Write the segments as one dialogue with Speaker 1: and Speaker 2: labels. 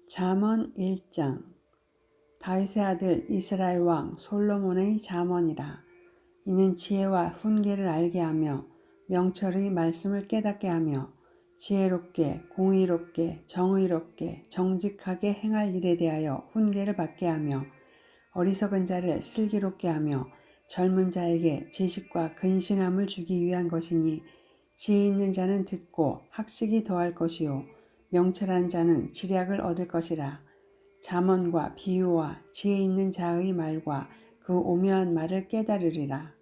Speaker 1: 잠언 1장. 다윗의 아들 이스라엘 왕 솔로몬의 잠언이라. 이는 지혜와 훈계를 알게 하며 명철의 말씀을 깨닫게 하며 지혜롭게 공의롭게 정의롭게 정직하게 행할 일에 대하여 훈계를 받게 하며 어리석은 자를 슬기롭게 하며 젊은 자에게 지식과 근신함을 주기 위한 것이니, 지혜 있는 자는 듣고 학식이 더할 것이요 명철한 자는 지략을 얻을 것이라. 잠언과 비유와 지혜 있는 자의 말과 그 오묘한 말을 깨달으리라.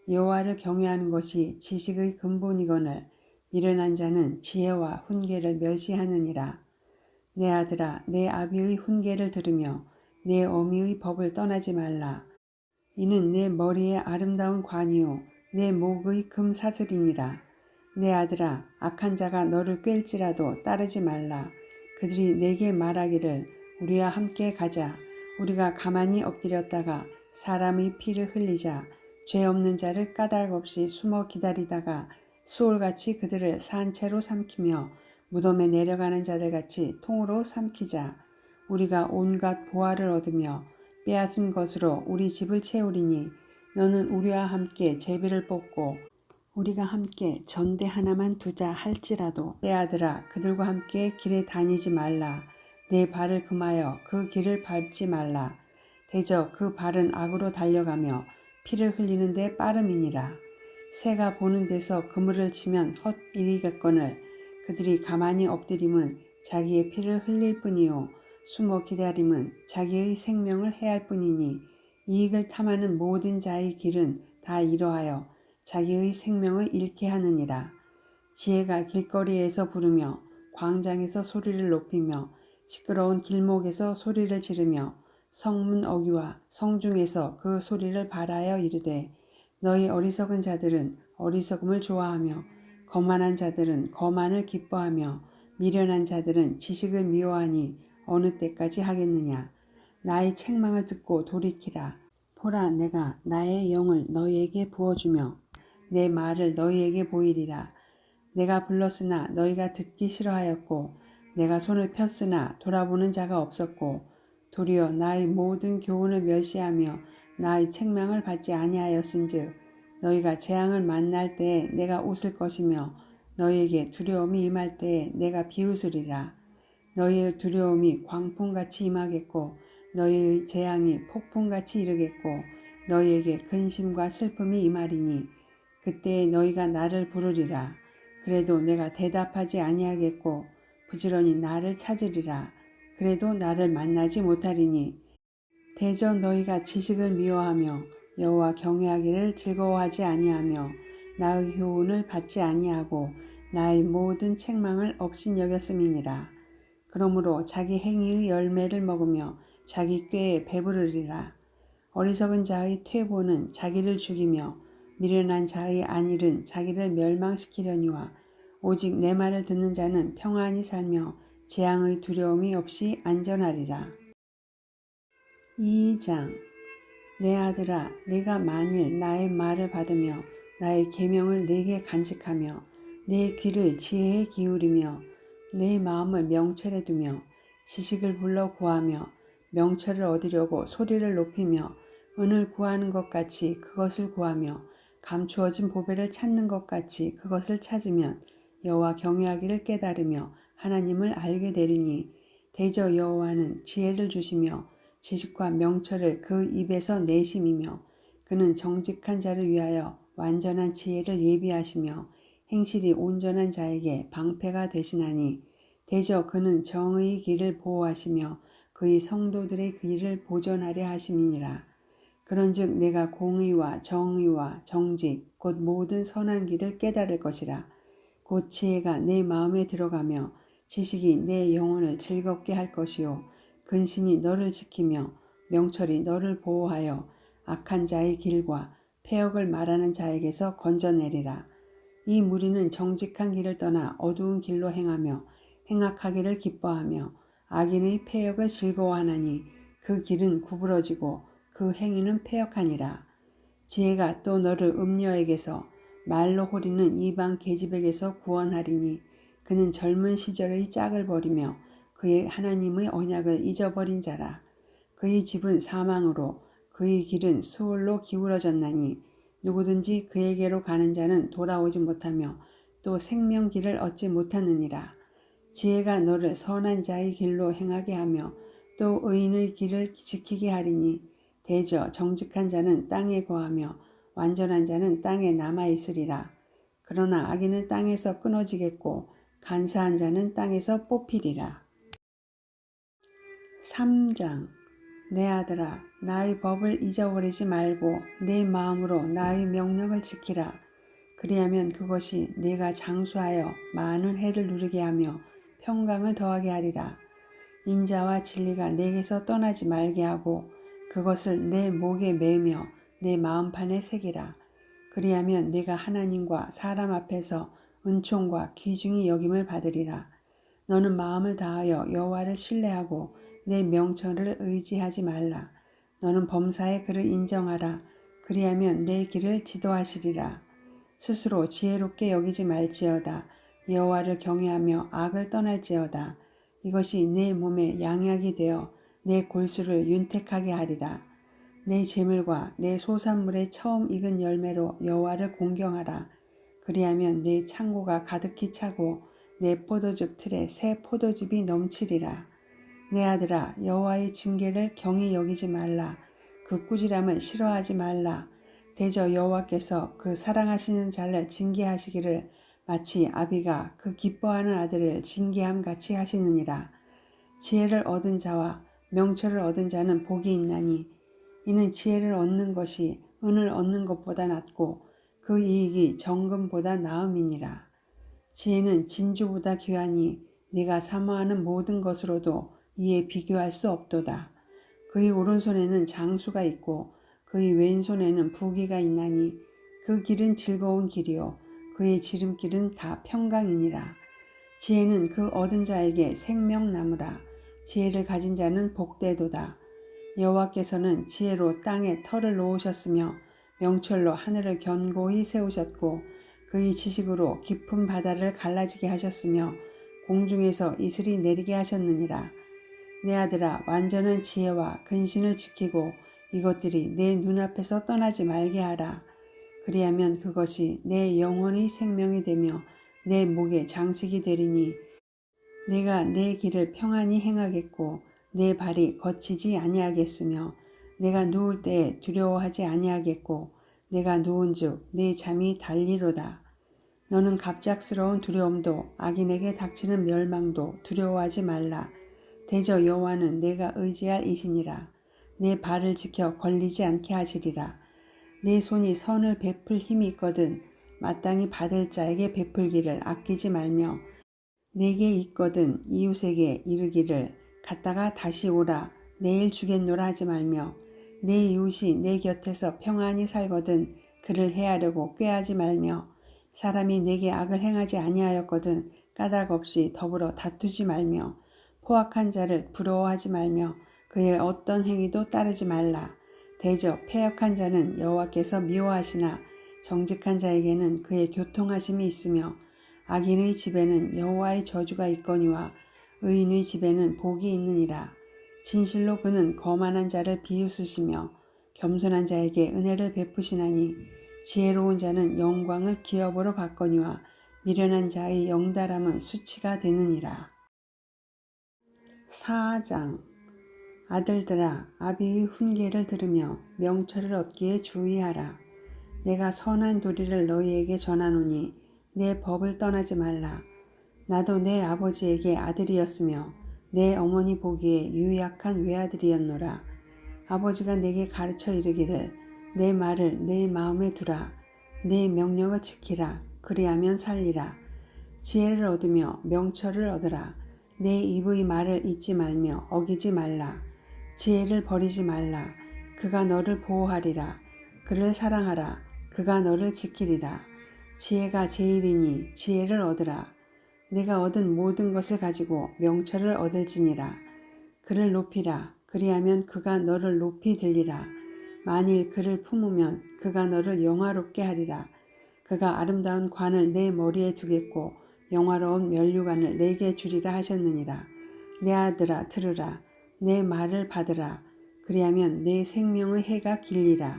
Speaker 1: 여호와를 경외하는 것이 지식의 근본이거늘 미련한 자는 지혜와 훈계를 멸시하느니라. 내 아들아, 내 아비의 훈계를 들으며 내 어미의 법을 떠나지 말라. 이는 내 머리의 아름다운 관이요 내 목의 금사슬이니라. 내 아들아, 악한 자가 너를 꿰일지라도 따르지 말라. 그들이 내게 말하기를 우리와 함께 가자. 우리가 가만히 엎드렸다가 사람의 피를 흘리자. 죄 없는 자를 까닭없이 숨어 기다리다가 수올같이 그들을 산채로 삼키며 무덤에 내려가는 자들같이 통으로 삼키자. 우리가 온갖 보화를 얻으며 빼앗은 것으로 우리 집을 채우리니, 너는 우리와 함께 제비를 뽑고 우리가 함께 전대 하나만 두자 할지라도 내 아들아, 그들과 함께 길에 다니지 말라. 내 발을 금하여 그 길을 밟지 말라. 대저 그 발은 악으로 달려가며 피를 흘리는데 빠름이니라. 새가 보는 데서 그물을 치면 헛일이겠거늘 그들이 가만히 엎드림은 자기의 피를 흘릴 뿐이요 숨어 기다림은 자기의 생명을 해할 뿐이니, 이익을 탐하는 모든 자의 길은 다 이러하여 자기의 생명을 잃게 하느니라. 지혜가 길거리에서 부르며 광장에서 소리를 높이며 시끄러운 길목에서 소리를 지르며 성문 어귀와 성중에서 그 소리를 발하여 이르되, 너희 어리석은 자들은 어리석음을 좋아하며 거만한 자들은 거만을 기뻐하며 미련한 자들은 지식을 미워하니 어느 때까지 하겠느냐. 나의 책망을 듣고 돌이키라. 보라, 내가 나의 영을 너희에게 부어주며 내 말을 너희에게 보이리라. 내가 불렀으나 너희가 듣기 싫어하였고 내가 손을 폈으나 돌아보는 자가 없었고, 도리어 나의 모든 교훈을 멸시하며 나의 책망을 받지 아니하였은즉 너희가 재앙을 만날 때에 내가 웃을 것이며 너희에게 두려움이 임할 때에 내가 비웃으리라. 너희의 두려움이 광풍같이 임하겠고 너희의 재앙이 폭풍같이 이르겠고 너희에게 근심과 슬픔이 임하리니, 그때에 너희가 나를 부르리라. 그래도 내가 대답하지 아니하겠고 부지런히 나를 찾으리라. 그래도 나를 만나지 못하리니, 대저 너희가 지식을 미워하며 여호와 경외하기를 즐거워하지 아니하며 나의 교훈을 받지 아니하고 나의 모든 책망을 업신여겼음이니라. 그러므로 자기 행위의 열매를 먹으며 자기 꾀에 배부르리라. 어리석은 자의 퇴보는 자기를 죽이며 미련한 자의 안일은 자기를 멸망시키려니와, 오직 내 말을 듣는 자는 평안히 살며 재앙의 두려움이 없이 안전하리라. 2장. 내 아들아, 네가 만일 나의 말을 받으며 나의 계명을 네게 간직하며 내 귀를 지혜에 기울이며 내 마음을 명철에 두며 지식을 불러 구하며 명철을 얻으려고 소리를 높이며 은을 구하는 것 같이 그것을 구하며 감추어진 보배를 찾는 것 같이 그것을 찾으면 여호와 경외하기를 깨달으며 하나님을 알게 되리니, 대저 여호와는 지혜를 주시며 지식과 명철을 그 입에서 내심이며 그는 정직한 자를 위하여 완전한 지혜를 예비하시며 행실이 온전한 자에게 방패가 되시나니, 대저 그는 정의의 길을 보호하시며 그의 성도들의 길을 보존하려 하심이니라. 그런즉 내가 공의와 정의와 정직 곧 모든 선한 길을 깨달을 것이라. 곧 지혜가 내 마음에 들어가며 지식이 내 영혼을 즐겁게 할 것이요 근신이 너를 지키며 명철이 너를 보호하여 악한 자의 길과 패역을 말하는 자에게서 건져내리라. 이 무리는 정직한 길을 떠나 어두운 길로 행하며 행악하기를 기뻐하며 악인의 패역을 즐거워하나니, 그 길은 구부러지고 그 행위는 패역하니라. 지혜가 또 너를 음녀에게서 말로 호리는 이방 계집에게서 구원하리니, 그는 젊은 시절의 짝을 버리며 그의 하나님의 언약을 잊어버린 자라. 그의 집은 사망으로 그의 길은 스올로 기울어졌나니 누구든지 그에게로 가는 자는 돌아오지 못하며 또 생명길을 얻지 못하느니라. 지혜가 너를 선한 자의 길로 행하게 하며 또 의인의 길을 지키게 하리니 대저 정직한 자는 땅에 거하며 완전한 자는 땅에 남아있으리라. 그러나 악인은 땅에서 끊어지겠고 간사한 자는 땅에서 뽑히리라. 3장. 내 아들아, 나의 법을 잊어버리지 말고 내 마음으로 나의 명령을 지키라. 그리하면 그것이 네가 장수하여 많은 해를 누리게 하며 평강을 더하게 하리라. 인자와 진리가 내게서 떠나지 말게 하고 그것을 내 목에 매며 내 마음판에 새기라. 그리하면 네가 하나님과 사람 앞에서 은총과 귀중히 여김을 받으리라. 너는 마음을 다하여 여호와를 신뢰하고 내 명철을 의지하지 말라. 너는 범사에 그를 인정하라. 그리하면 내 길을 지도하시리라. 스스로 지혜롭게 여기지 말지어다. 여호와를 경외하며 악을 떠날지어다. 이것이 내 몸에 양약이 되어 내 골수를 윤택하게 하리라. 내 재물과 내 소산물의 처음 익은 열매로 여호와를 공경하라. 그리하면 내 창고가 가득히 차고 내 포도즙 틀에 새 포도즙이 넘치리라. 내 아들아, 여호와의 징계를 경히 여기지 말라. 그 꾸지람을 싫어하지 말라. 대저 여호와께서 그 사랑하시는 자를 징계하시기를 마치 아비가 그 기뻐하는 아들을 징계함 같이 하시느니라. 지혜를 얻은 자와 명철을 얻은 자는 복이 있나니 이는 지혜를 얻는 것이 은을 얻는 것보다 낫고 그 이익이 정금보다 나음이니라. 지혜는 진주보다 귀하니 네가 사모하는 모든 것으로도 이에 비교할 수 없도다. 그의 오른손에는 장수가 있고 그의 왼손에는 부귀가 있나니 그 길은 즐거운 길이요 그의 지름길은 다 평강이니라. 지혜는 그 얻은 자에게 생명나무라. 지혜를 가진 자는 복되도다. 여호와께서는 지혜로 땅에 터를 놓으셨으며 명철로 하늘을 견고히 세우셨고 그의 지식으로 깊은 바다를 갈라지게 하셨으며 공중에서 이슬이 내리게 하셨느니라. 내 아들아, 완전한 지혜와 근신을 지키고 이것들이 내 눈앞에서 떠나지 말게 하라. 그리하면 그것이 내 영혼의 생명이 되며 내 목의 장식이 되리니 내가 내 길을 평안히 행하겠고 내 발이 거치지 아니하겠으며 내가 누울 때에 두려워하지 아니하겠고 내가 누운즉 내 잠이 달리로다. 너는 갑작스러운 두려움도 악인에게 닥치는 멸망도 두려워하지 말라. 대저 여호와는 내가 의지할 이시니라. 내 발을 지켜 걸리지 않게 하시리라. 내 손이 선을 베풀 힘이 있거든 마땅히 받을 자에게 베풀기를 아끼지 말며 내게 있거든 이웃에게 이르기를 갔다가 다시 오라 내일 주겠노라 하지 말며 내 이웃이 내 곁에서 평안히 살거든 그를 해하려고 꾀하지 말며 사람이 내게 악을 행하지 아니하였거든 까닭 없이 더불어 다투지 말며 포악한 자를 부러워하지 말며 그의 어떤 행위도 따르지 말라. 대저 패역한 자는 여호와께서 미워하시나 정직한 자에게는 그의 교통하심이 있으며 악인의 집에는 여호와의 저주가 있거니와 의인의 집에는 복이 있느니라. 진실로 그는 거만한 자를 비웃으시며 겸손한 자에게 은혜를 베푸시나니 지혜로운 자는 영광을 기업으로 받거니와 미련한 자의 영달함은 수치가 되느니라. 4장. 아들들아, 아비의 훈계를 들으며 명철을 얻기에 주의하라. 내가 선한 도리를 너희에게 전하노니 내 법을 떠나지 말라. 나도 내 아버지에게 아들이었으며 내 어머니 보기에 유약한 외아들이었노라. 아버지가 내게 가르쳐 이르기를 내 말을 내 마음에 두라. 내 명령을 지키라. 그리하면 살리라. 지혜를 얻으며 명철을 얻으라. 내 입의 말을 잊지 말며 어기지 말라. 지혜를 버리지 말라. 그가 너를 보호하리라. 그를 사랑하라. 그가 너를 지키리라. 지혜가 제일이니 지혜를 얻으라. 내가 얻은 모든 것을 가지고 명철을 얻을지니라. 그를 높이라. 그리하면 그가 너를 높이 들리라. 만일 그를 품으면 그가 너를 영화롭게 하리라. 그가 아름다운 관을 내 머리에 두겠고 영화로운 면류관을 내게 주리라 하셨느니라. 내 아들아 들으라. 내 말을 받으라. 그리하면 내 생명의 해가 길리라.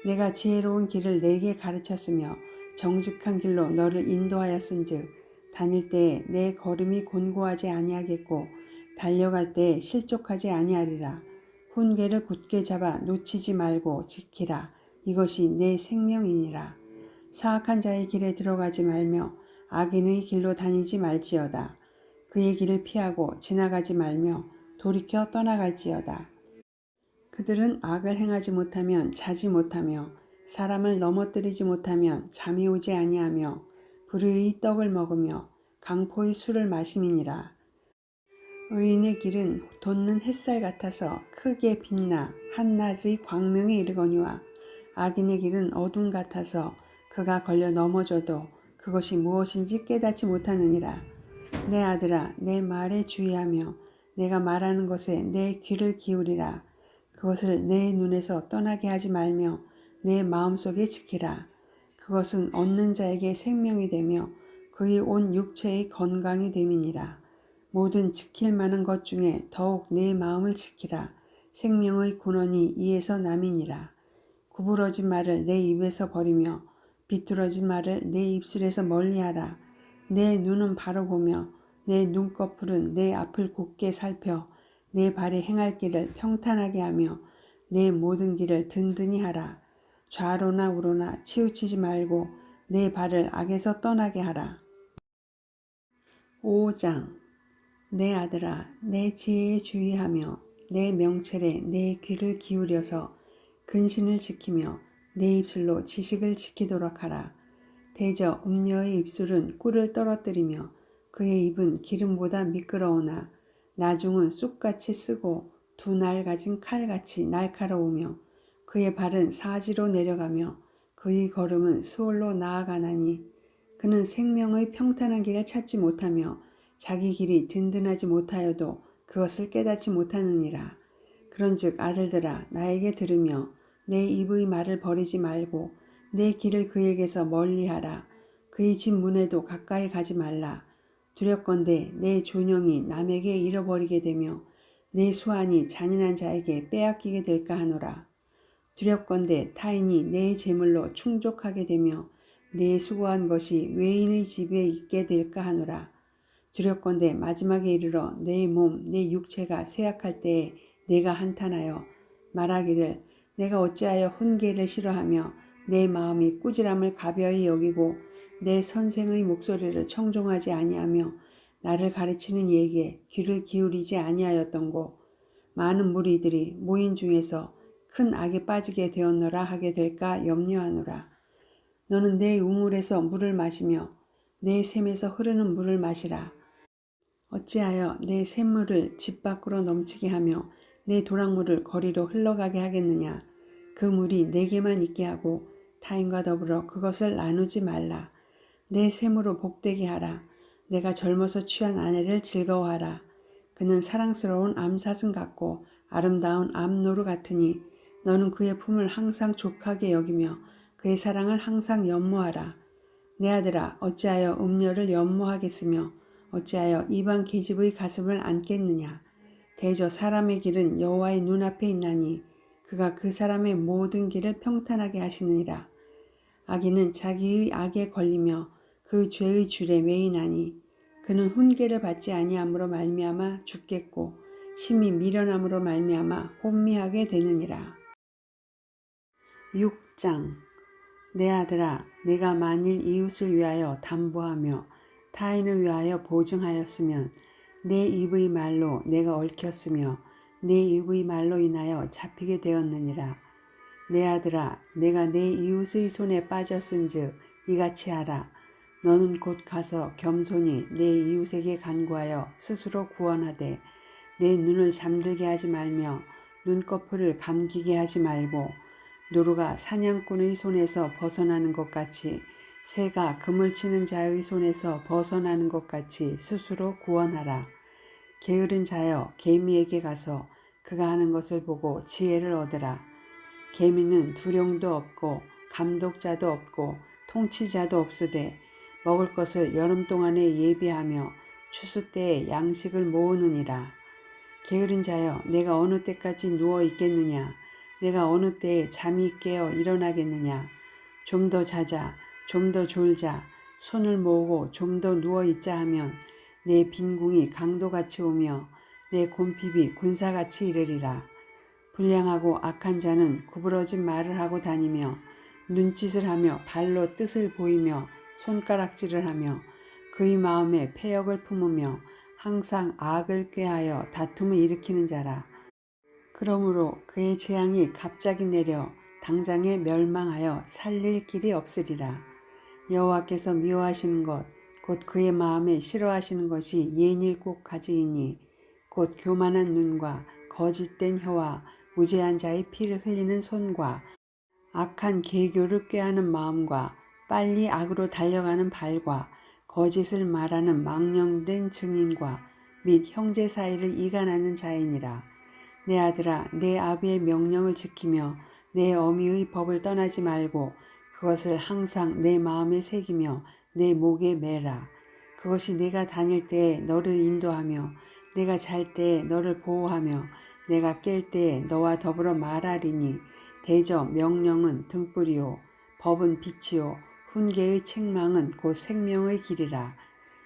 Speaker 1: 내가 지혜로운 길을 내게 가르쳤으며 정직한 길로 너를 인도하였은즉 다닐 때에 내 걸음이 곤고하지 아니하겠고 달려갈 때에 실족하지 아니하리라. 훈계를 굳게 잡아 놓치지 말고 지키라. 이것이 내 생명이니라. 사악한 자의 길에 들어가지 말며 악인의 길로 다니지 말지어다. 그의 길을 피하고 지나가지 말며 돌이켜 떠나갈지어다. 그들은 악을 행하지 못하면 자지 못하며 사람을 넘어뜨리지 못하면 잠이 오지 아니하며 불의의 떡을 먹으며 강포의 술을 마심이니라. 의인의 길은 돋는 햇살 같아서 크게 빛나 한낮의 광명에 이르거니와 악인의 길은 어둠 같아서 그가 걸려 넘어져도 그것이 무엇인지 깨닫지 못하느니라. 내 아들아 내 말에 주의하며 내가 말하는 것에 내 귀를 기울이라. 그것을 내 눈에서 떠나게 하지 말며 내 마음속에 지키라. 그것은 얻는 자에게 생명이 되며 그의 온 육체의 건강이 됨이니라. 모든 지킬 만한 것 중에 더욱 내 마음을 지키라. 생명의 근원이 이에서 남이니라. 구부러진 말을 내 입에서 버리며 비뚤어진 말을 내 입술에서 멀리하라. 내 눈은 바로 보며 내 눈꺼풀은 내 앞을 곧게 살펴 내 발이 행할 길을 평탄하게 하며 내 모든 길을 든든히 하라. 좌로나 우로나 치우치지 말고 내 발을 악에서 떠나게 하라. 5장 내 아들아 내 지혜에 주의하며 내 명철에 내 귀를 기울여서 근신을 지키며 내 입술로 지식을 지키도록 하라. 대저 음녀의 입술은 꿀을 떨어뜨리며 그의 입은 기름보다 미끄러우나 나중은 쑥같이 쓰고 두 날 가진 칼같이 날카로우며 그의 발은 사지로 내려가며 그의 걸음은 수월로 나아가나니 그는 생명의 평탄한 길을 찾지 못하며 자기 길이 든든하지 못하여도 그것을 깨닫지 못하느니라. 그런즉 아들들아 나에게 들으며 내 입의 말을 버리지 말고 내 길을 그에게서 멀리하라. 그의 집 문에도 가까이 가지 말라. 두렵건대 내 존영이 남에게 잃어버리게 되며 내 수완이 잔인한 자에게 빼앗기게 될까 하노라. 두렵건대 타인이 내 재물로 충족하게 되며 내 수고한 것이 외인의 집에 있게 될까 하노라. 두렵건대 마지막에 이르러 내 몸, 내 육체가 쇠약할 때에 내가 한탄하여 말하기를 내가 어찌하여 훈계를 싫어하며 내 마음이 꾸지람을 가벼이 여기고 내 선생의 목소리를 청종하지 아니하며 나를 가르치는 이에게 귀를 기울이지 아니하였던고. 많은 무리들이 모인 중에서 큰 악에 빠지게 되었노라 하게 될까 염려하노라. 너는 내 우물에서 물을 마시며 내 샘에서 흐르는 물을 마시라. 어찌하여 내 샘물을 집 밖으로 넘치게 하며 내 도랑물을 거리로 흘러가게 하겠느냐. 그 물이 내게만 있게 하고 타인과 더불어 그것을 나누지 말라. 내 샘으로 복되게 하라. 내가 젊어서 취한 아내를 즐거워하라. 그는 사랑스러운 암사슴 같고 아름다운 암노루 같으니 너는 그의 품을 항상 족하게 여기며 그의 사랑을 항상 연모하라. 내 아들아 어찌하여 음녀를 연모하겠으며 어찌하여 이방 계집의 가슴을 안겠느냐. 대저 사람의 길은 여호와의 눈앞에 있나니 그가 그 사람의 모든 길을 평탄하게 하시느니라. 악인은 자기의 악에 걸리며 그 죄의 줄에 매이나니 그는 훈계를 받지 아니함으로 말미암아 죽겠고 심히 미련함으로 말미암아 혼미하게 되느니라. 6장 내 아들아 내가 만일 이웃을 위하여 담보하며 타인을 위하여 보증하였으면 내 입의 말로 내가 얽혔으며 내 입의 말로 인하여 잡히게 되었느니라. 내 아들아 내가 내 이웃의 손에 빠졌은즉 이같이 하라. 너는 곧 가서 겸손히 내 이웃에게 간구하여 스스로 구원하되 내 눈을 잠들게 하지 말며 눈꺼풀을 감기게 하지 말고 노루가 사냥꾼의 손에서 벗어나는 것 같이 새가 그물 치는 자의 손에서 벗어나는 것 같이 스스로 구원하라. 게으른 자여 개미에게 가서 그가 하는 것을 보고 지혜를 얻으라. 개미는 두령도 없고 감독자도 없고 통치자도 없으되 먹을 것을 여름 동안에 예비하며 추수 때에 양식을 모으느니라. 게으른 자여, 내가 어느 때까지 누워 있겠느냐? 내가 어느 때에 잠이 깨어 일어나겠느냐? 좀 더 자자, 좀 더 졸자, 손을 모으고 좀 더 누워 있자 하면 내 빈궁이 강도같이 오며 내 곰핍이 군사같이 이르리라. 불량하고 악한 자는 구부러진 말을 하고 다니며 눈짓을 하며 발로 뜻을 보이며 손가락질을 하며 그의 마음에 패역을 품으며 항상 악을 꾀하여 다툼을 일으키는 자라. 그러므로 그의 재앙이 갑자기 내려 당장에 멸망하여 살릴 길이 없으리라. 여호와께서 미워하시는 것, 곧 그의 마음에 싫어하시는 것이 예닐곱 가지이니 곧 교만한 눈과 거짓된 혀와 무죄한 자의 피를 흘리는 손과 악한 계교를 꾀하는 마음과 빨리 악으로 달려가는 발과 거짓을 말하는 망령된 증인과 및 형제 사이를 이간하는 자이니라. 내 아들아, 내 아비의 명령을 지키며 내 어미의 법을 떠나지 말고 그것을 항상 내 마음에 새기며 내 목에 매라. 그것이 내가 다닐 때에 너를 인도하며 내가 잘 때에 너를 보호하며 내가 깰 때에 너와 더불어 말하리니 대저 명령은 등불이요 법은 빛이요 훈계의 책망은 곧 생명의 길이라.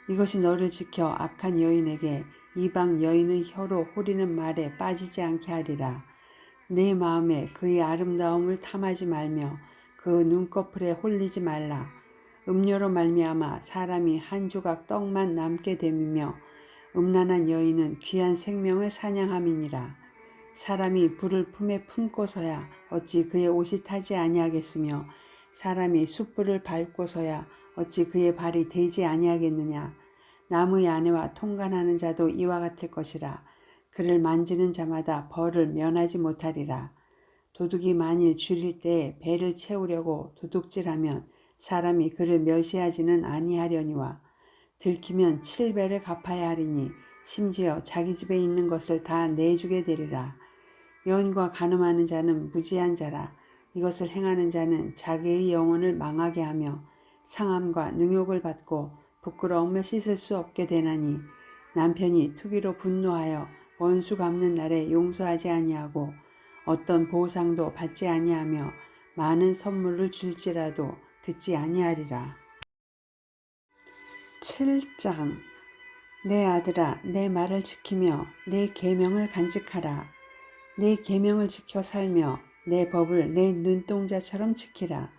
Speaker 1: 이것이 너를 지켜 악한 여인에게 이방 여인의 혀로 호리는 말에 빠지지 않게 하리라. 내 마음에 그의 아름다움을 탐하지 말며 그 눈꺼풀에 홀리지 말라. 음료로 말미암아 사람이 한 조각 떡만 남게 됨이며 음란한 여인은 귀한 생명을 사냥함이니라. 사람이 불을 품에 품고서야 어찌 그의 옷이 타지 아니하겠으며 사람이 숯불을 밟고서야 어찌 그의 발이 되지 아니하겠느냐. 나무의 아내와 통간하는 자도 이와 같을 것이라. 그를 만지는 자마다 벌을 면하지 못하리라. 도둑이 만일 줄일 때에 배를 채우려고 도둑질하면 사람이 그를 멸시하지는 아니하려니와 들키면 7배를 갚아야 하리니 심지어 자기 집에 있는 것을 다 내주게 되리라. 여인과 간음하는 자는 무지한 자라. 이것을 행하는 자는 자기의 영혼을 망하게 하며 상함과 능욕을 받고 부끄러움을 씻을 수 없게 되나니 남편이 투기로 분노하여 원수 갚는 날에 용서하지 아니하고 어떤 보상도 받지 아니하며 많은 선물을 줄지라도 듣지 아니하리라. 7장. 내 아들아, 내 말을 지키며 내 계명을 간직하라. 내 계명을 지켜 살며 내 법을 내 눈동자처럼 지키라.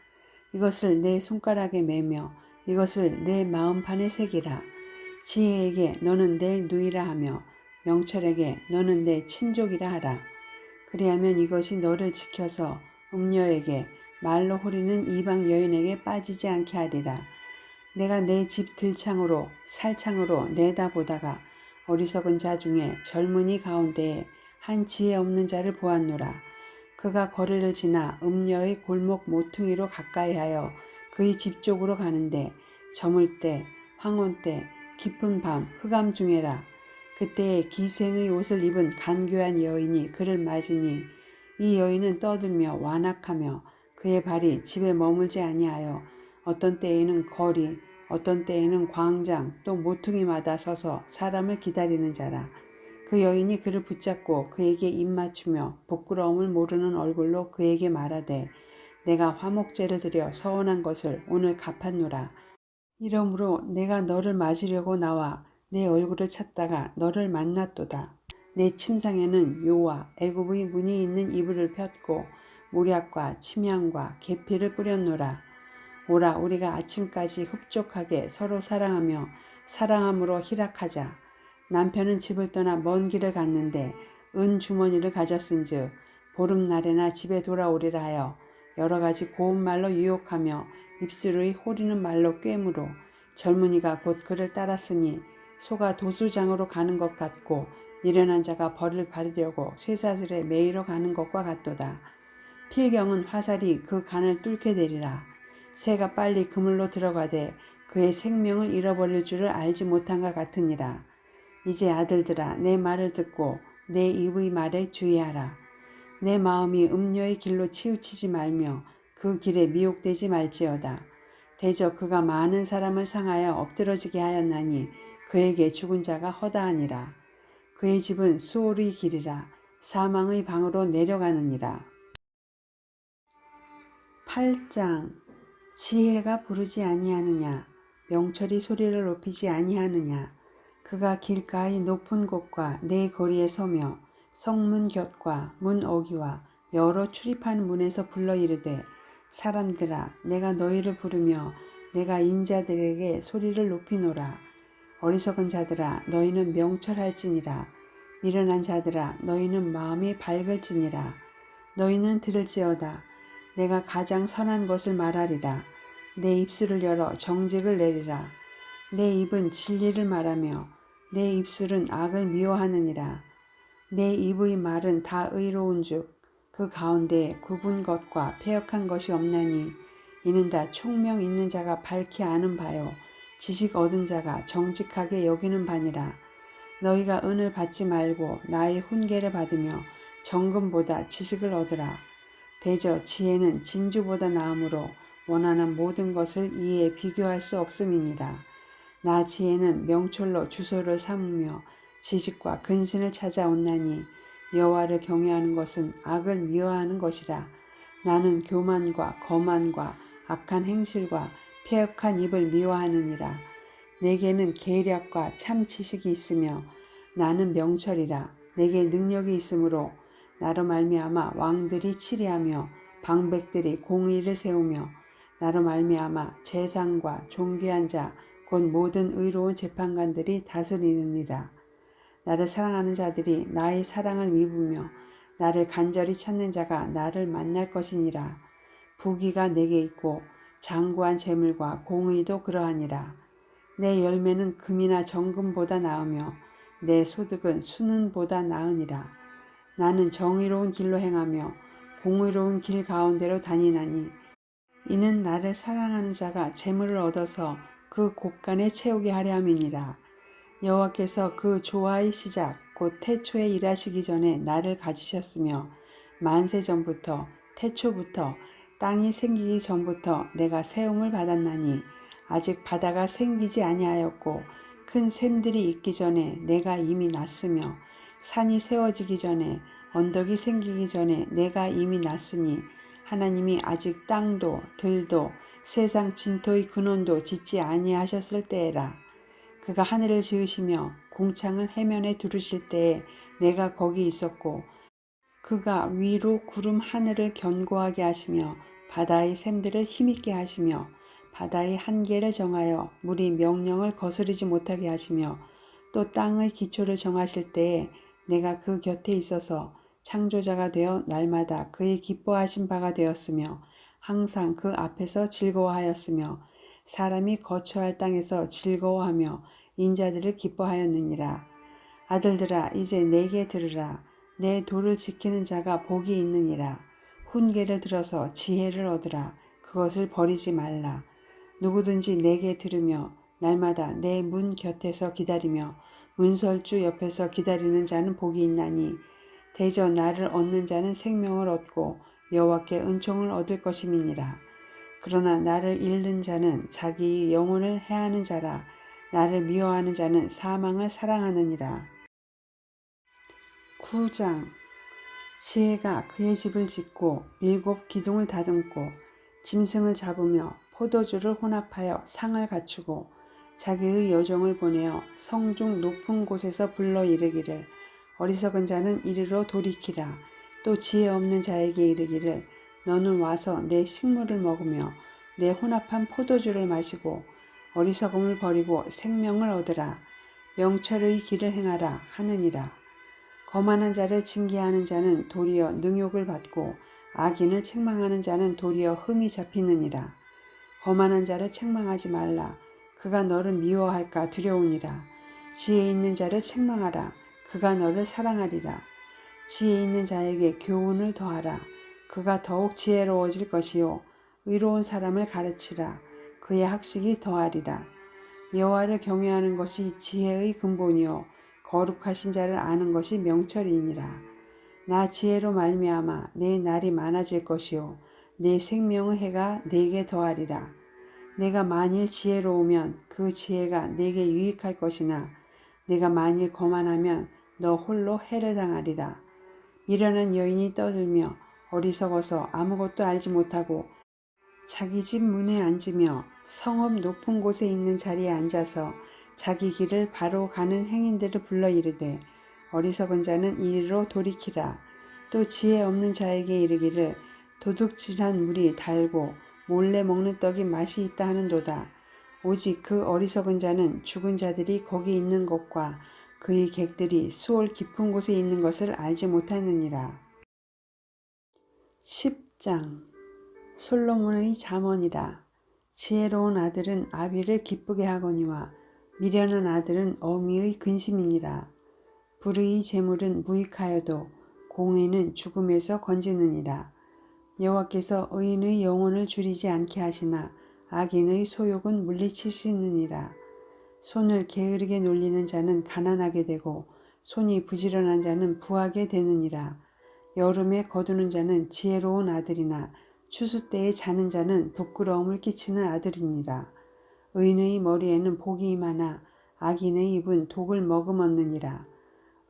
Speaker 1: 이것을 내 손가락에 매며 이것을 내 마음판에 새기라. 지혜에게 너는 내 누이라 하며 명철에게 너는 내 친족이라 하라. 그리하면 이것이 너를 지켜서 음녀에게 말로 호리는 이방 여인에게 빠지지 않게 하리라. 내가 내 집 들창으로 살창으로 내다보다가 어리석은 자 중에 젊은이 가운데에 한 지혜 없는 자를 보았노라. 그가 거리를 지나 음녀의 골목 모퉁이로 가까이하여 그의 집 쪽으로 가는데 저물 때, 황혼 때, 깊은 밤, 흑암 중에라. 그때에 기생의 옷을 입은 간교한 여인이 그를 맞으니 이 여인은 떠들며 완악하며 그의 발이 집에 머물지 아니하여 어떤 때에는 거리, 어떤 때에는 광장, 또 모퉁이마다 서서 사람을 기다리는 자라. 그 여인이 그를 붙잡고 그에게 입맞추며 부끄러움을 모르는 얼굴로 그에게 말하되 내가 화목제를 드려 서원한 것을 오늘 갚았노라. 이러므로 내가 너를 맞으려고 나와 내 얼굴을 찾다가 너를 만났도다. 내 침상에는 요와 애굽의 문이 있는 이불을 폈고 모략과 침향과 계피를 뿌렸노라. 오라 우리가 아침까지 흡족하게 서로 사랑하며 사랑함으로 희락하자. 남편은 집을 떠나 먼 길을 갔는데 은 주머니를 가졌은즉 보름날에나 집에 돌아오리라 하여 여러 가지 고운 말로 유혹하며 입술의 호리는 말로 꿰므로 젊은이가 곧 그를 따랐으니 소가 도수장으로 가는 것 같고 미련한 자가 벌을 받으려고 쇠사슬에 매이러 가는 것과 같도다. 필경은 화살이 그 간을 뚫게 되리라. 새가 빨리 그물로 들어가되 그의 생명을 잃어버릴 줄을 알지 못한 것 같으니라. 이제 아들들아 내 말을 듣고 내 입의 말에 주의하라. 내 마음이 음녀의 길로 치우치지 말며 그 길에 미혹되지 말지어다. 대저 그가 많은 사람을 상하여 엎드러지게 하였나니 그에게 죽은 자가 허다하니라. 그의 집은 수올의 길이라 사망의 방으로 내려가느니라. 8장. 지혜가 부르지 아니하느냐, 명철이 소리를 높이지 아니하느냐. 그가 길가의 높은 곳과 내 거리에 서며 성문 곁과 문 어귀와 여러 출입하는 문에서 불러 이르되, 사람들아 내가 너희를 부르며 내가 인자들에게 소리를 높이노라. 어리석은 자들아 너희는 명철할지니라. 미련한 자들아 너희는 마음이 밝을지니라. 너희는 들을지어다. 내가 가장 선한 것을 말하리라. 내 입술을 열어 정직을 내리라. 내 입은 진리를 말하며 내 입술은 악을 미워하느니라. 내 입의 말은 다 의로운즉 그 가운데에 굽은 것과 패역한 것이 없나니, 이는 다 총명 있는 자가 밝히 아는 바요 지식 얻은 자가 정직하게 여기는 바니라. 너희가 은을 받지 말고 나의 훈계를 받으며 정금보다 지식을 얻으라. 대저 지혜는 진주보다 나음으로 원하는 모든 것을 이에 비교할 수 없음이니라. 나 지혜는 명철로 주소를 삼으며 지식과 근신을 찾아온나니, 여호와를 경외하는 것은 악을 미워하는 것이라. 나는 교만과 거만과 악한 행실과 패역한 입을 미워하느니라. 내게는 계략과 참 지식이 있으며 나는 명철이라. 내게 능력이 있으므로 나로 말미암아 왕들이 치리하며 방백들이 공의를 세우며 나로 말미암아 재상과 존귀한 자 곧 모든 의로운 재판관들이 다스리느니라. 나를 사랑하는 자들이 나의 사랑을 입으며 나를 간절히 찾는 자가 나를 만날 것이니라. 부귀가 내게 있고 장구한 재물과 공의도 그러하니라. 내 열매는 금이나 정금보다 나으며 내 소득은 수는보다 나으니라. 나는 정의로운 길로 행하며 공의로운 길 가운데로 다니나니, 이는 나를 사랑하는 자가 재물을 얻어서 그 곳간에 채우게 하려 함이니라. 여호와께서 그 조화의 시작 곧 태초에 일하시기 전에 나를 가지셨으며, 만세 전부터 태초부터 땅이 생기기 전부터 내가 세움을 받았나니, 아직 바다가 생기지 아니하였고 큰 샘들이 있기 전에 내가 이미 났으며, 산이 세워지기 전에 언덕이 생기기 전에 내가 이미 났으니, 하나님이 아직 땅도 들도 세상 진토의 근원도 짓지 아니하셨을 때에라. 그가 하늘을 지으시며 궁창을 해면에 두르실 때에 내가 거기 있었고, 그가 위로 구름 하늘을 견고하게 하시며 바다의 샘들을 힘있게 하시며 바다의 한계를 정하여 물이 명령을 거스르지 못하게 하시며, 또 땅의 기초를 정하실 때에 내가 그 곁에 있어서 창조자가 되어 날마다 그의 기뻐하신 바가 되었으며 항상 그 앞에서 즐거워하였으며, 사람이 거처할 땅에서 즐거워하며 인자들을 기뻐하였느니라. 아들들아 이제 내게 들으라. 내 도를 지키는 자가 복이 있느니라. 훈계를 들어서 지혜를 얻으라. 그것을 버리지 말라. 누구든지 내게 들으며 날마다 내 문 곁에서 기다리며 문설주 옆에서 기다리는 자는 복이 있나니, 대저 나를 얻는 자는 생명을 얻고 여호와께 은총을 얻을 것임이니라. 그러나 나를 잃는 자는 자기의 영혼을 해하는 자라. 나를 미워하는 자는 사망을 사랑하느니라. 9장. 지혜가 그의 집을 짓고 7 기둥을 다듬고 짐승을 잡으며 포도주를 혼합하여 상을 갖추고 자기의 여종을 보내어 성중 높은 곳에서 불러 이르기를, 어리석은 자는 이리로 돌이키라. 또 지혜 없는 자에게 이르기를, 너는 와서 내 식물을 먹으며 내 혼합한 포도주를 마시고 어리석음을 버리고 생명을 얻으라. 명철의 길을 행하라 하느니라. 거만한 자를 징계하는 자는 도리어 능욕을 받고 악인을 책망하는 자는 도리어 흠이 잡히느니라. 거만한 자를 책망하지 말라. 그가 너를 미워할까 두려우니라. 지혜 있는 자를 책망하라. 그가 너를 사랑하리라. 지혜 있는 자에게 교훈을 더하라. 그가 더욱 지혜로워질 것이요 의로운 사람을 가르치라. 그의 학식이 더하리라. 여호와를 경외하는 것이 지혜의 근본이요 거룩하신 자를 아는 것이 명철이니라. 나 지혜로 말미암아 내 날이 많아질 것이요 내 생명의 해가 내게 더하리라. 내가 만일 지혜로우면 그 지혜가 내게 유익할 것이나 내가 만일 거만하면 너 홀로 해를 당하리라. 미련한 여인이 떠들며 어리석어서 아무것도 알지 못하고 자기 집 문에 앉으며 성읍 높은 곳에 있는 자리에 앉아서 자기 길을 바로 가는 행인들을 불러 이르되 어리석은 자는 이리로 돌이키라. 또 지혜 없는 자에게 이르기를 도둑질한 물이 달고 몰래 먹는 떡이 맛이 있다 하는도다. 오직 그 어리석은 자는 죽은 자들이 거기 있는 것과 그의 객들이 수올 깊은 곳에 있는 것을 알지 못하느니라. 10장 솔로몬의 잠언이라. 지혜로운 아들은 아비를 기쁘게 하거니와 미련한 아들은 어미의 근심이니라. 불의의 재물은 무익하여도 공의는 죽음에서 건지느니라. 여호와께서 의인의 영혼을 줄이지 않게 하시나 악인의 소욕은 물리치시느니라. 손을 게으르게 놀리는 자는 가난하게 되고 손이 부지런한 자는 부하게 되느니라. 여름에 거두는 자는 지혜로운 아들이나 추수 때에 자는 자는 부끄러움을 끼치는 아들이니라. 의인의 머리에는 복이 임하나 악인의 입은 독을 머금었느니라.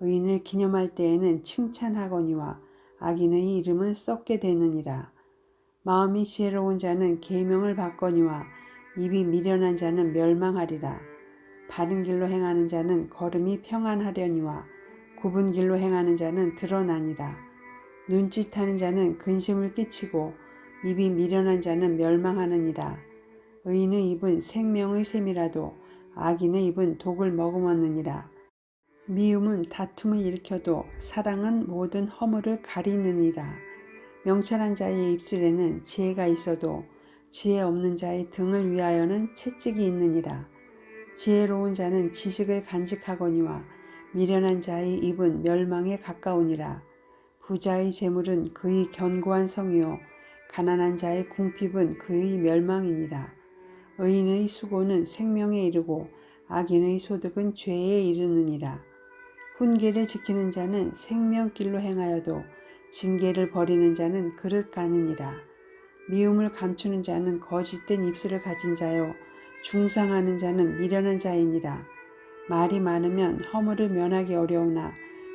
Speaker 1: 의인을 기념할 때에는 칭찬하거니와 악인의 이름은 썩게 되느니라. 마음이 지혜로운 자는 계명을 받거니와 입이 미련한 자는 멸망하리라. 바른 길로 행하는 자는 걸음이 평안하려니와 굽은 길로 행하는 자는 드러나니라. 눈짓하는 자는 근심을 끼치고 입이 미련한 자는 멸망하느니라. 의인의 입은 생명의 샘이라도 악인의 입은 독을 머금었느니라. 미움은 다툼을 일으켜도 사랑은 모든 허물을 가리느니라. 명철한 자의 입술에는 지혜가 있어도 지혜 없는 자의 등을 위하여는 채찍이 있느니라. 지혜로운 자는 지식을 간직하거니와 미련한 자의 입은 멸망에 가까우니라. 부자의 재물은 그의 견고한 성이요 가난한 자의 궁핍은 그의 멸망이니라. 의인의 수고는 생명에 이르고 악인의 소득은 죄에 이르느니라. 훈계를 지키는 자는 생명길로 행하여도 징계를 버리는 자는 그릇 가느니라. 미움을 감추는 자는 거짓된 입술을 가진 자요 중상하는 자는 미련한 자이니라. 말이 많으면 허물을 면하기 어려우나